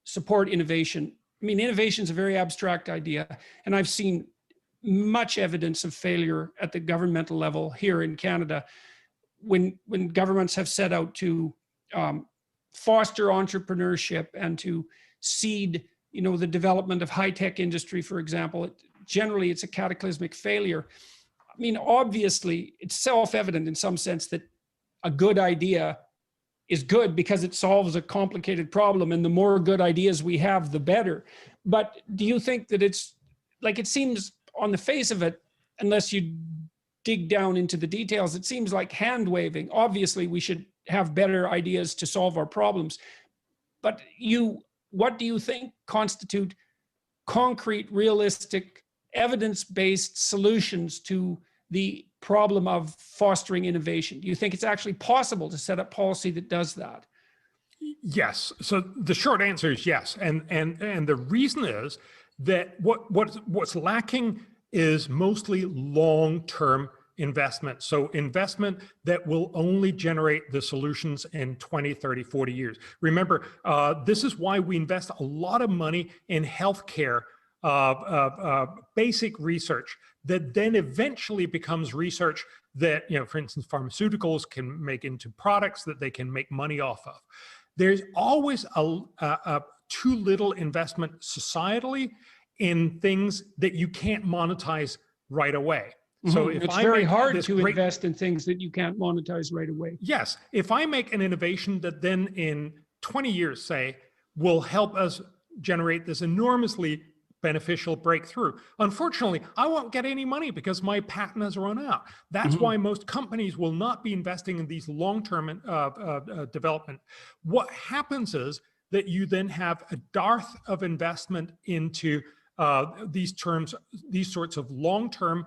support innovation. I mean, innovation is a very abstract idea, and I've seen much evidence of failure at the governmental level here in Canada when governments have set out to foster entrepreneurship and to seed, the development of high-tech industry, for example. Generally, it's a cataclysmic failure. I mean, obviously, it's self-evident in some sense that a good idea is good because it solves a complicated problem, and the more good ideas we have, the better. But do you think that it's like, it seems on the face of it, unless you dig down into the details, it seems like hand waving. Obviously, we should have better ideas to solve our problems. But what do you think constitute concrete, realistic, evidence-based solutions to the problem of fostering innovation? Do you think it's actually possible to set up policy that does that? Yes. So the short answer is yes. And the reason is that what's lacking is mostly long-term investment. So investment that will only generate the solutions in 20, 30, 40 years. Remember, this is why we invest a lot of money in healthcare, basic research that then eventually becomes research that, for instance, pharmaceuticals can make into products that they can make money off of. There's always a too little investment societally in things that you can't monetize right away. So if it's I very make hard to invest in things that you can't monetize right away. Yes. If I make an innovation that then in 20 years, say, will help us generate this enormously beneficial breakthrough, unfortunately, I won't get any money because my patent has run out. That's why most companies will not be investing in these long-term development. What happens is that you then have a dearth of investment into these sorts of long-term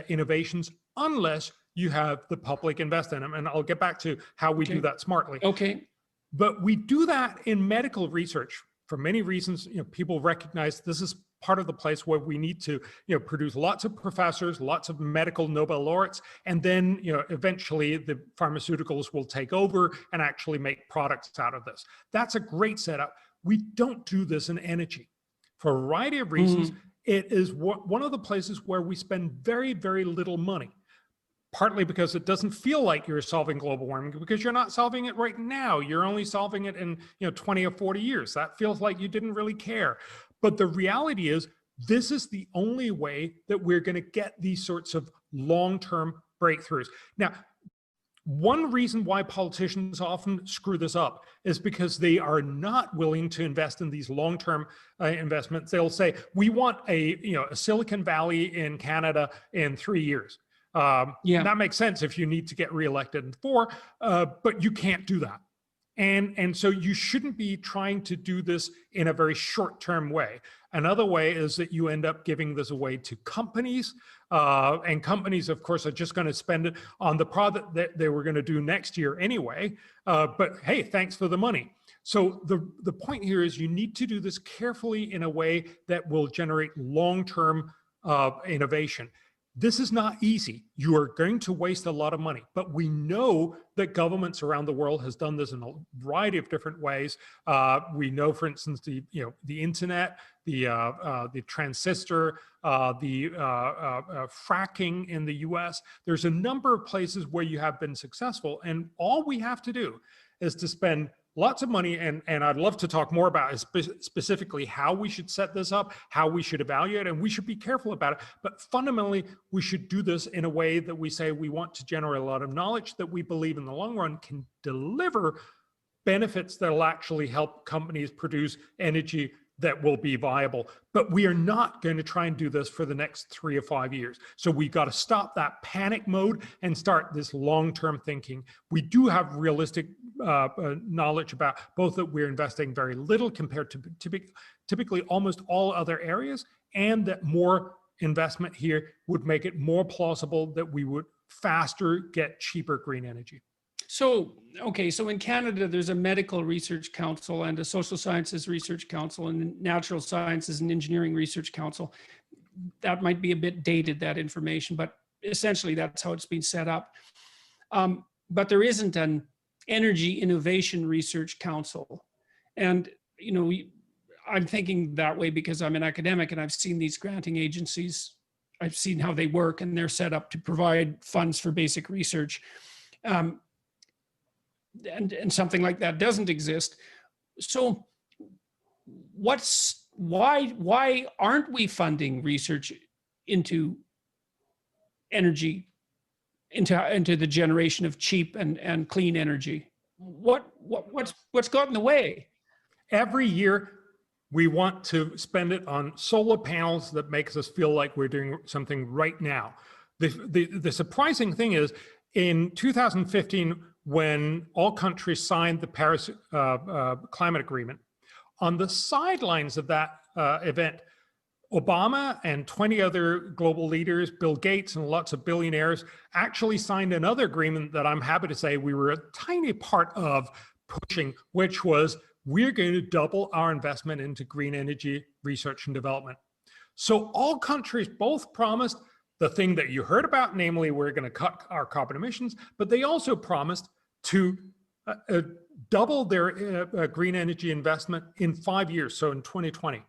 innovations, unless you have the public invest in them. And I'll get back to how we do that smartly. Okay. But we do that in medical research for many reasons. People recognize this is part of the place where we need to, produce lots of professors, lots of medical Nobel laureates, and then, eventually the pharmaceuticals will take over and actually make products out of this. That's a great setup. We don't do this in energy for a variety of reasons. It is one of the places where we spend very, very little money, partly because it doesn't feel like you're solving global warming because you're not solving it right now. You're only solving it in 20 or 40 years. That feels like you didn't really care. But the reality is, this is the only way that we're going to get these sorts of long-term breakthroughs. Now, one reason why politicians often screw this up is because they are not willing to invest in these long-term investments. They'll say, we want a Silicon Valley in Canada in 3 years. That makes sense if you need to get reelected in 4, but you can't do that. And so you shouldn't be trying to do this in a very short-term way. Another way is that you end up giving this away to companies, and companies, of course, are just going to spend it on the product that they were going to do next year anyway. But hey, thanks for the money. So the point here is you need to do this carefully in a way that will generate long-term innovation. This is not easy. You are going to waste a lot of money, but we know that governments around the world has done this in a variety of different ways. We know, for instance, the internet, the transistor, the fracking in the US. There's a number of places where you have been successful, and all we have to do is to spend lots of money, and I'd love to talk more about specifically how we should set this up, how we should evaluate, and we should be careful about it. But fundamentally, we should do this in a way that we say we want to generate a lot of knowledge that we believe in the long run can deliver benefits that will actually help companies produce energy that will be viable. But we are not going to try and do this for the next 3 or 5 years. So we've got to stop that panic mode and start this long-term thinking. We do have realistic knowledge about both that we're investing very little compared to typically almost all other areas, and that more investment here would make it more plausible that we would faster get cheaper green energy. So, okay, so in Canada, there's a medical research council and a social sciences research council and natural sciences and engineering research council. That might be a bit dated, that information, but essentially that's how it's been set up. But there isn't an energy innovation research council. And, you know, I'm thinking that way because I'm an academic and I've seen these granting agencies. I've seen how they work, and they're set up to provide funds for basic research. And something like that doesn't exist. So why aren't we funding research into energy, into the generation of cheap and clean energy? What's got in the way? Every year, we want to spend it on solar panels that makes us feel like we're doing something right now. The surprising thing is, in 2015, when all countries signed the Paris Climate Agreement, on the sidelines of that event, Obama and 20 other global leaders, Bill Gates and lots of billionaires, actually signed another agreement that I'm happy to say we were a tiny part of pushing, which was we're going to double our investment into green energy research and development. So all countries both promised the thing that you heard about, namely we're going to cut our carbon emissions, but they also promised to double their green energy investment in 5 years, so in 2020.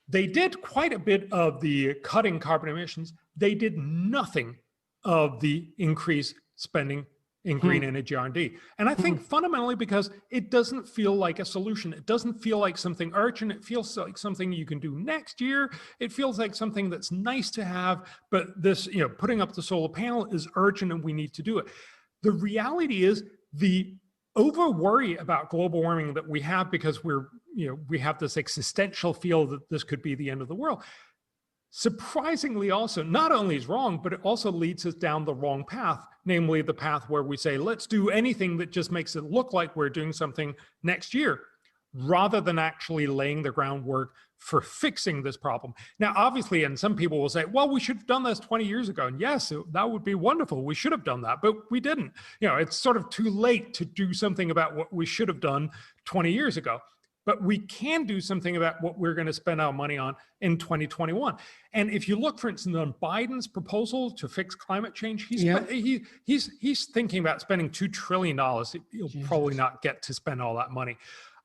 They did quite a bit of the cutting carbon emissions. They did nothing of the increased spending in green energy R&D. And I think fundamentally because it doesn't feel like a solution. It doesn't feel like something urgent. It feels like something you can do next year. It feels like something that's nice to have, but this, you know, putting up the solar panel is urgent and we need to do it. The reality is the over worry about global warming that we have because we have this existential feel that this could be the end of the world. Surprisingly also, not only is wrong, but it also leads us down the wrong path, namely the path where we say, let's do anything that just makes it look like we're doing something next year, rather than actually laying the groundwork for fixing this problem. Now, obviously, and some people will say, well, we should have done this 20 years ago. And yes, that would be wonderful. We should have done that, but we didn't. You know, it's sort of too late to do something about what we should have done 20 years ago. But we can do something about what we're going to spend our money on in 2021. And if you look, for instance, on Biden's proposal to fix climate change, he's thinking about spending $2 trillion. He'll probably not get to spend all that money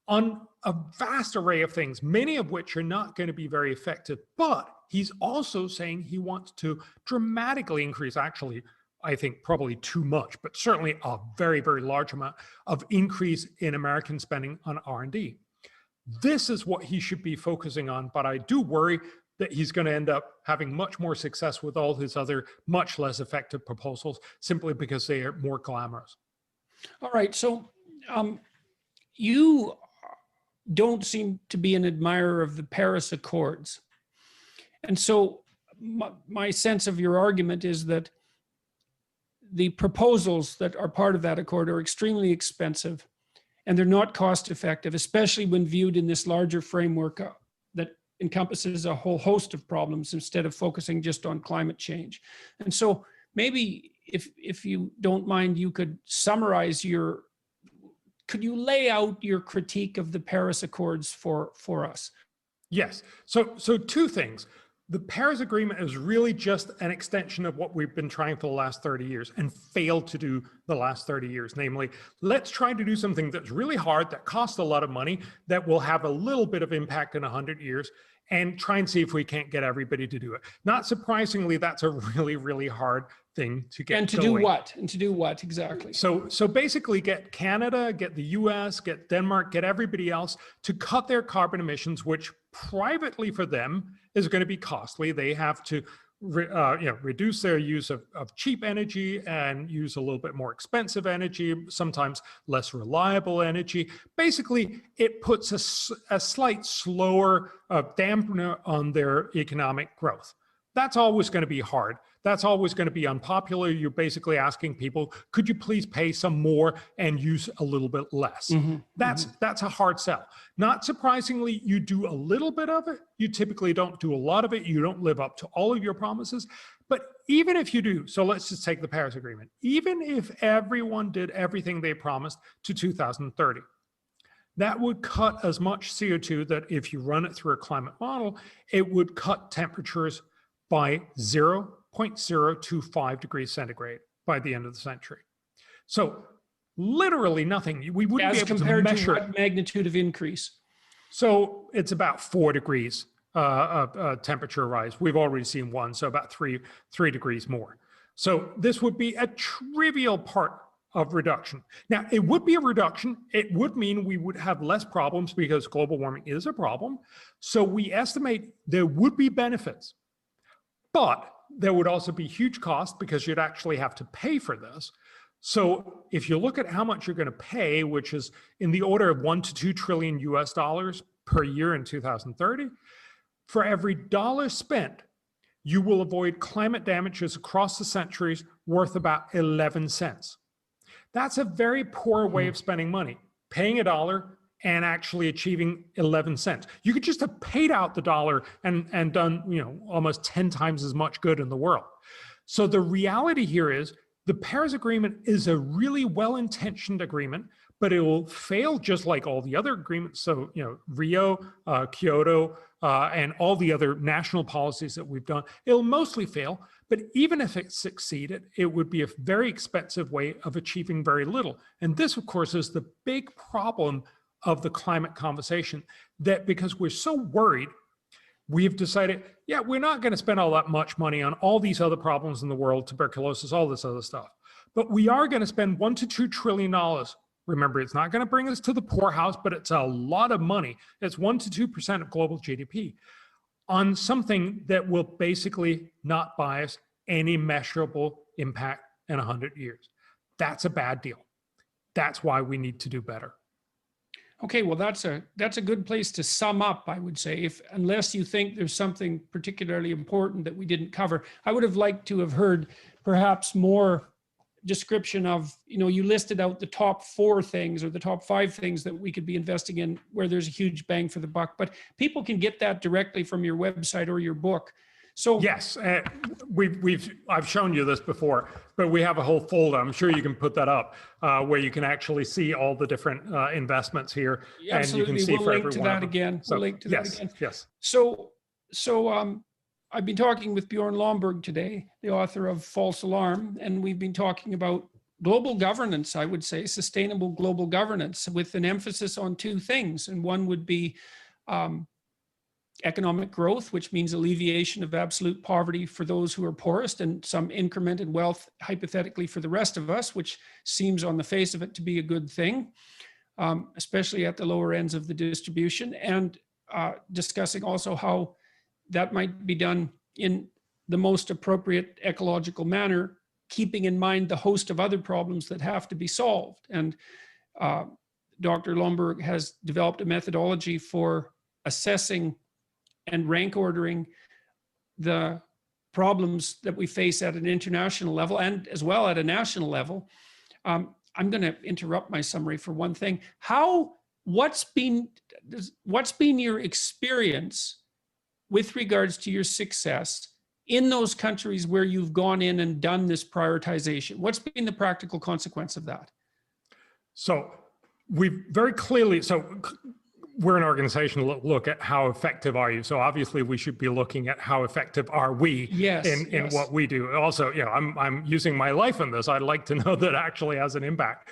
on a vast array of things, many of which are not going to be very effective. But he's also saying he wants to dramatically increase, actually, I think probably too much, but certainly a very, very large amount of increase in American spending on R&D. This is what he should be focusing on, but I do worry that he's going to end up having much more success with all his other much less effective proposals simply because they are more glamorous. All right, so you don't seem to be an admirer of the Paris Accords. And so my sense of your argument is that the proposals that are part of that accord are extremely expensive and they're not cost effective, especially when viewed in this larger framework that encompasses a whole host of problems instead of focusing just on climate change. And so maybe if you don't mind, you could summarize your could you lay out your critique of the Paris Accords for us? Yes. So two things. The Paris Agreement is really just an extension of what we've been trying for the last 30 years and failed to do the last 30 years. Namely, let's try to do something that's really hard, that costs a lot of money, that will have a little bit of impact in 100 years, and try and see if we can't get everybody to do it. Not surprisingly, that's a really, really hard thing to get And to going. do what? And to do what exactly? So basically get Canada, get the US, get Denmark, get everybody else to cut their carbon emissions, which privately for them is going to be costly. They have to reduce their use of cheap energy and use a little bit more expensive energy, sometimes less reliable energy. Basically, it puts a slight slower dampener on their economic growth. That's always going to be hard. That's always going to be unpopular. You're basically asking people, could you please pay some more and use a little bit less? That's a hard sell. Not surprisingly, you do a little bit of it. You typically don't do a lot of it. You don't live up to all of your promises. But even if you do, so let's just take the Paris Agreement, even if everyone did everything they promised to 2030, that would cut as much CO2 that if you run it through a climate model, it would cut temperatures by 0.025 degrees centigrade by the end of the century. So literally nothing. We wouldn't be able to measure. To what magnitude of increase? So it's about 4 degrees temperature rise. We've already seen one, so about three degrees more. So this would be a trivial part of reduction. Now, it would be a reduction. It would mean we would have less problems because global warming is a problem. So we estimate there would be benefits. But there would also be huge costs because you'd actually have to pay for this. So if you look at how much you're going to pay, which is in the order of $1 to $2 trillion US dollars per year in 2030, for every dollar spent, you will avoid climate damages across the centuries worth about 11 cents. That's a very poor way of spending money, paying $1 and actually achieving 11 cents. You could just have paid out the dollar and done, almost 10 times as much good in the world. So the reality here is the Paris Agreement is a really well-intentioned agreement, but it will fail just like all the other agreements. So, Rio, Kyoto, and all the other national policies that we've done, it'll mostly fail. But even if it succeeded, it would be a very expensive way of achieving very little. And this, of course, is the big problem of the climate conversation, that because we're so worried, we've decided, we're not going to spend all that much money on all these other problems in the world, tuberculosis, all this other stuff. But we are going to spend $1 to $2 trillion. Remember, it's not going to bring us to the poorhouse, but it's a lot of money. It's 1 to 2% of global GDP on something that will basically not buy us any measurable impact in 100 years. That's a bad deal. That's why we need to do better. Okay, well, that's a good place to sum up, I would say, unless you think there's something particularly important that we didn't cover. I would have liked to have heard perhaps more description of, you listed out the top 4 things or the top 5 things that we could be investing in where there's a huge bang for the buck, but people can get that directly from your website or your book. So yes, I've shown you this before, but we have a whole folder. I'm sure you can put that up where you can actually see all the different investments here, and you can see we'll for link every to one that of them. again. So, We'll link to that again. Yes. So I've been talking with Bjorn Lomborg today, the author of False Alarm, and we've been talking about global governance, I would say, sustainable global governance, with an emphasis on 2 things. And one would be economic growth, which means alleviation of absolute poverty for those who are poorest and some incremented wealth, hypothetically, for the rest of us, which seems on the face of it to be a good thing, especially at the lower ends of the distribution, and discussing also how that might be done in the most appropriate ecological manner, keeping in mind the host of other problems that have to be solved. And Dr. Lomborg has developed a methodology for assessing and rank ordering the problems that we face at an international level and as well at a national level. I'm going to interrupt my summary for one thing. What's been your experience with regards to your success in those countries where you've gone in and done this prioritization? What's been the practical consequence of that? So we've very clearly, we're an organization look at how effective are you. So obviously we should be looking at how effective are we in what we do. Also, I'm using my life in this. I'd like to know that actually has an impact.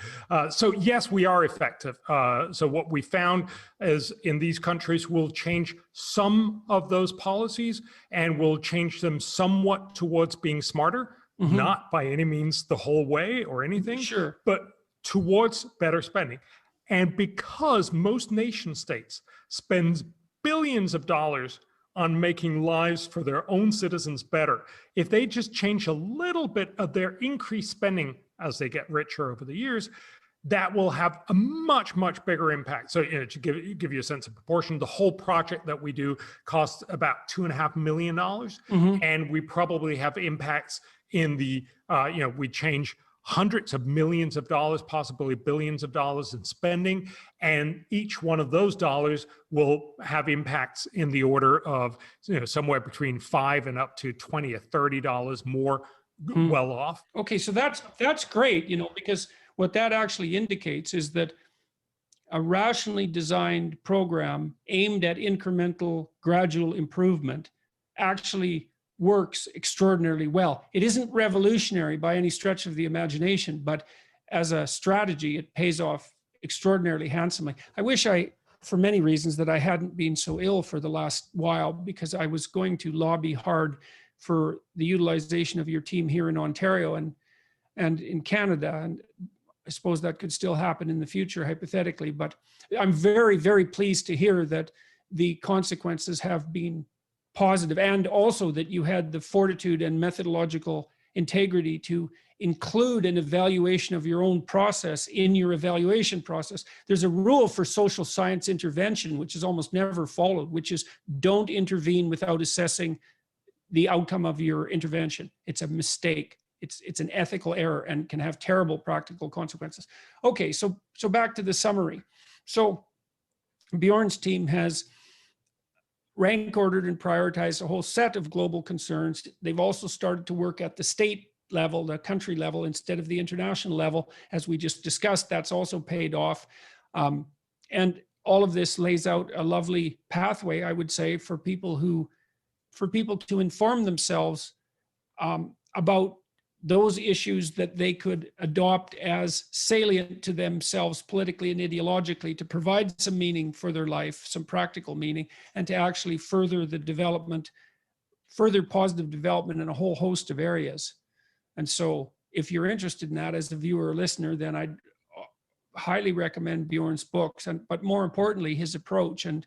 So yes, we are effective. So what we found is in these countries, we'll change some of those policies and we'll change them somewhat towards being smarter, not by any means the whole way or anything, but towards better spending. And because most nation states spend billions of dollars on making lives for their own citizens better, if they just change a little bit of their increased spending as they get richer over the years, that will have a much, much bigger impact. So to give you a sense of proportion, the whole project that we do costs about $2.5 million. And we probably have impacts in the, we change hundreds of millions of dollars, possibly billions of dollars in spending. And each one of those dollars will have impacts in the order of somewhere between $5 and up to $20 or $30 more well off. Okay, so that's great, because what that actually indicates is that a rationally designed program aimed at incremental, gradual improvement actually works extraordinarily well. It isn't revolutionary by any stretch of the imagination, but as a strategy, it pays off extraordinarily handsomely. I wish for many reasons, that I hadn't been so ill for the last while, because I was going to lobby hard for the utilization of your team here in Ontario and in Canada. And I suppose that could still happen in the future, hypothetically, but I'm very, very pleased to hear that the consequences have been positive, and also that you had the fortitude and methodological integrity to include an evaluation of your own process in your evaluation process. There's a rule for social science intervention, which is almost never followed, which is don't intervene without assessing the outcome of your intervention. It's a mistake. It's an ethical error and can have terrible practical consequences. Okay, so back to the summary. So Bjorn's team has rank ordered and prioritized a whole set of global concerns. They've also started to work at the state level, the country level, instead of the international level, as we just discussed. That's also paid off. And all of this lays out a lovely pathway, I would say, for people to inform themselves about those issues that they could adopt as salient to themselves politically and ideologically, to provide some meaning for their life, some practical meaning, and to actually further positive development in a whole host of areas. And so if you're interested in that as a viewer or listener, then I'd highly recommend Bjorn's books, but more importantly, his approach and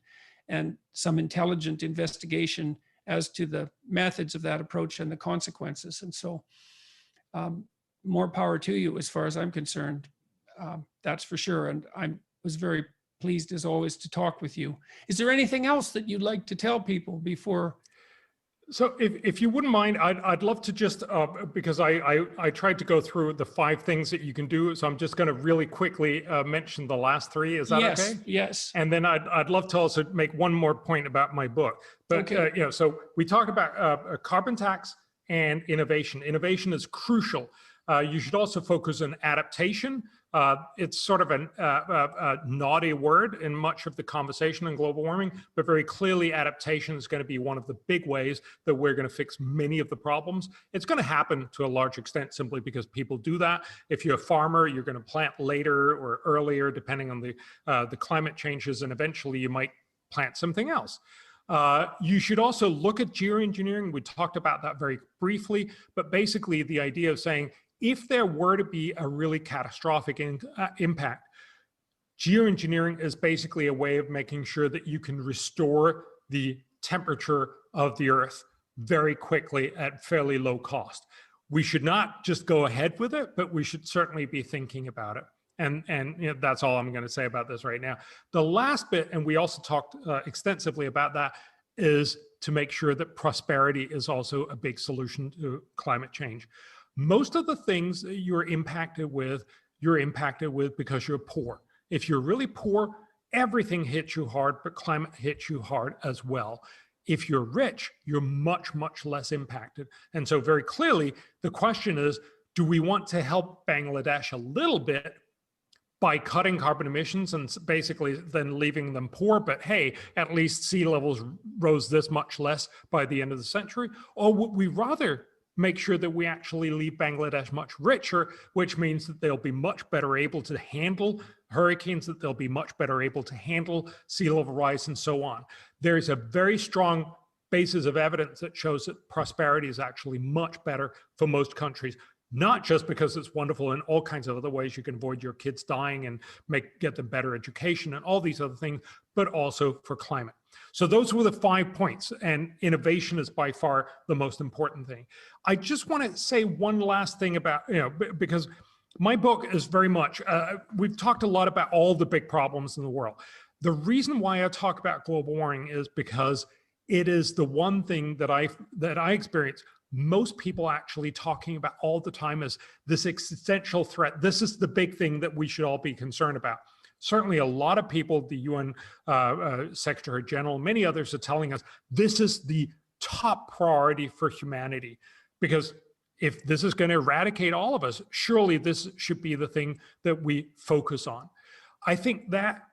some intelligent investigation as to the methods of that approach and the consequences. And so more power to you as far as I'm concerned. That's for sure. And I was very pleased, as always, to talk with you. Is there anything else that you'd like to tell people before? So if you wouldn't mind, I'd love to just, because I tried to go through the 5 things that you can do. So I'm just going to really quickly mention the last 3. Is that okay? Yes. And then I'd love to also make one more point about my book. But, okay. So we talk about a carbon tax and innovation. Innovation is crucial. You should also focus on adaptation. It's sort of a naughty word in much of the conversation on global warming, but very clearly adaptation is going to be one of the big ways that we're going to fix many of the problems. It's going to happen to a large extent simply because people do that. If you're a farmer, you're going to plant later or earlier, depending on the climate changes, and eventually you might plant something else. You should also look at geoengineering. We talked about that very briefly, but basically the idea of saying, if there were to be a really catastrophic impact, geoengineering is basically a way of making sure that you can restore the temperature of the Earth very quickly at fairly low cost. We should not just go ahead with it, but we should certainly be thinking about it. And that's all I'm going to say about this right now. The last bit, and we also talked extensively about that, is to make sure that prosperity is also a big solution to climate change. Most of the things that you're impacted with because you're poor. If you're really poor, everything hits you hard, but climate hits you hard as well. If you're rich, you're much, much less impacted. And so very clearly, the question is, do we want to help Bangladesh a little bit by cutting carbon emissions and basically then leaving them poor, but hey, at least sea levels rose this much less by the end of the century? Or would we rather make sure that we actually leave Bangladesh much richer, which means that they'll be much better able to handle hurricanes, that they'll be much better able to handle sea level rise and so on? There's a very strong basis of evidence that shows that prosperity is actually much better for most countries, not just because it's wonderful in all kinds of other ways. You can avoid your kids dying and get them better education and all these other things, but also for climate. So those were the 5 points, and innovation is by far the most important thing. I just want to say one last thing about, because my book is very much, we've talked a lot about all the big problems in the world. The reason why I talk about global warming is because it is the one thing that I experience most people actually talking about all the time as this existential threat. This is the big thing that we should all be concerned about. Certainly a lot of people, the UN Secretary General, many others are telling us this is the top priority for humanity, because if this is going to eradicate all of us, surely this should be the thing that we focus on. I think that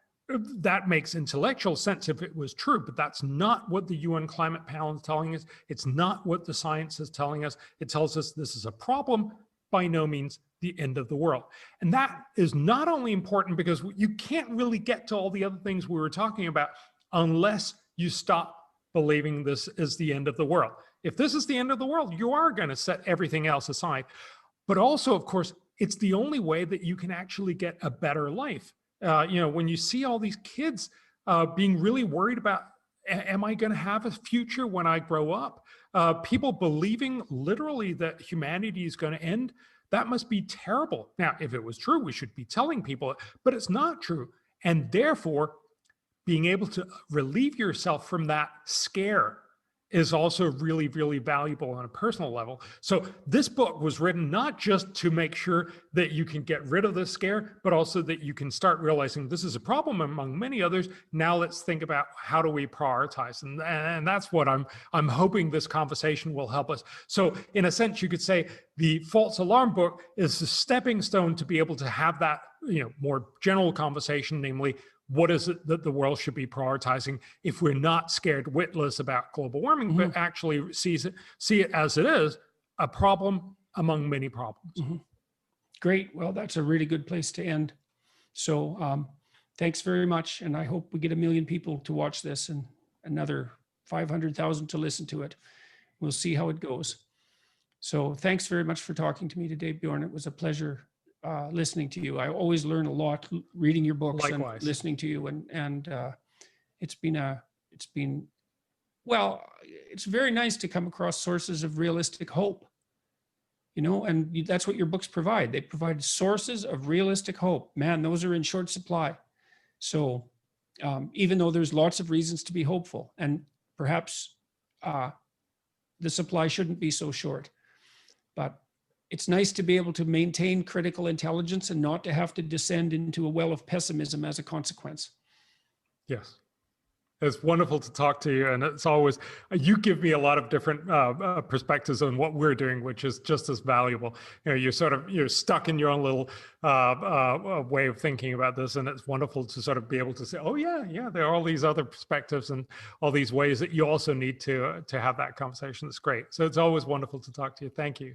makes intellectual sense if it was true, but that's not what the UN Climate Panel is telling us. It's not what the science is telling us. It tells us this is a problem, by no means the end of the world. And that is not only important because you can't really get to all the other things we were talking about unless you stop believing this is the end of the world. If this is the end of the world, you are going to set everything else aside. But also, of course, it's the only way that you can actually get a better life. When you see all these kids being really worried about, am I going to have a future when I grow up? People believing literally that humanity is going to end, that must be terrible. Now, if it was true, we should be telling people, but it's not true. And therefore, being able to relieve yourself from that scare is also really, really valuable on a personal level. So this book was written not just to make sure that you can get rid of the scare, but also that you can start realizing this is a problem among many others. Now let's think about how do we prioritize, and that's what I'm hoping this conversation will help us. So in a sense, you could say the false alarm book is the stepping stone to be able to have that more general conversation, namely, what is it that the world should be prioritizing if we're not scared witless about global warming, but actually see it as it is, a problem among many problems. Great. Well, that's a really good place to end. So thanks very much. And I hope we get 1 million people to watch this and another 500,000 to listen to it. We'll see how it goes. So thanks very much for talking to me today, Bjorn. It was a pleasure listening to you. I always learn a lot reading your books. Likewise. And listening to you, and it's very nice to come across sources of realistic hope, and that's what your books provide. They provide sources of realistic hope. Man, those are in short supply. So even though there's lots of reasons to be hopeful, and perhaps the supply shouldn't be so short, but it's nice to be able to maintain critical intelligence and not to have to descend into a well of pessimism as a consequence. Yes. It's wonderful to talk to you. And it's always, you give me a lot of different perspectives on what we're doing, which is just as valuable. You're stuck in your own little way of thinking about this. And it's wonderful to sort of be able to say, oh yeah, there are all these other perspectives and all these ways that you also need to have that conversation. That's great. So it's always wonderful to talk to you. Thank you.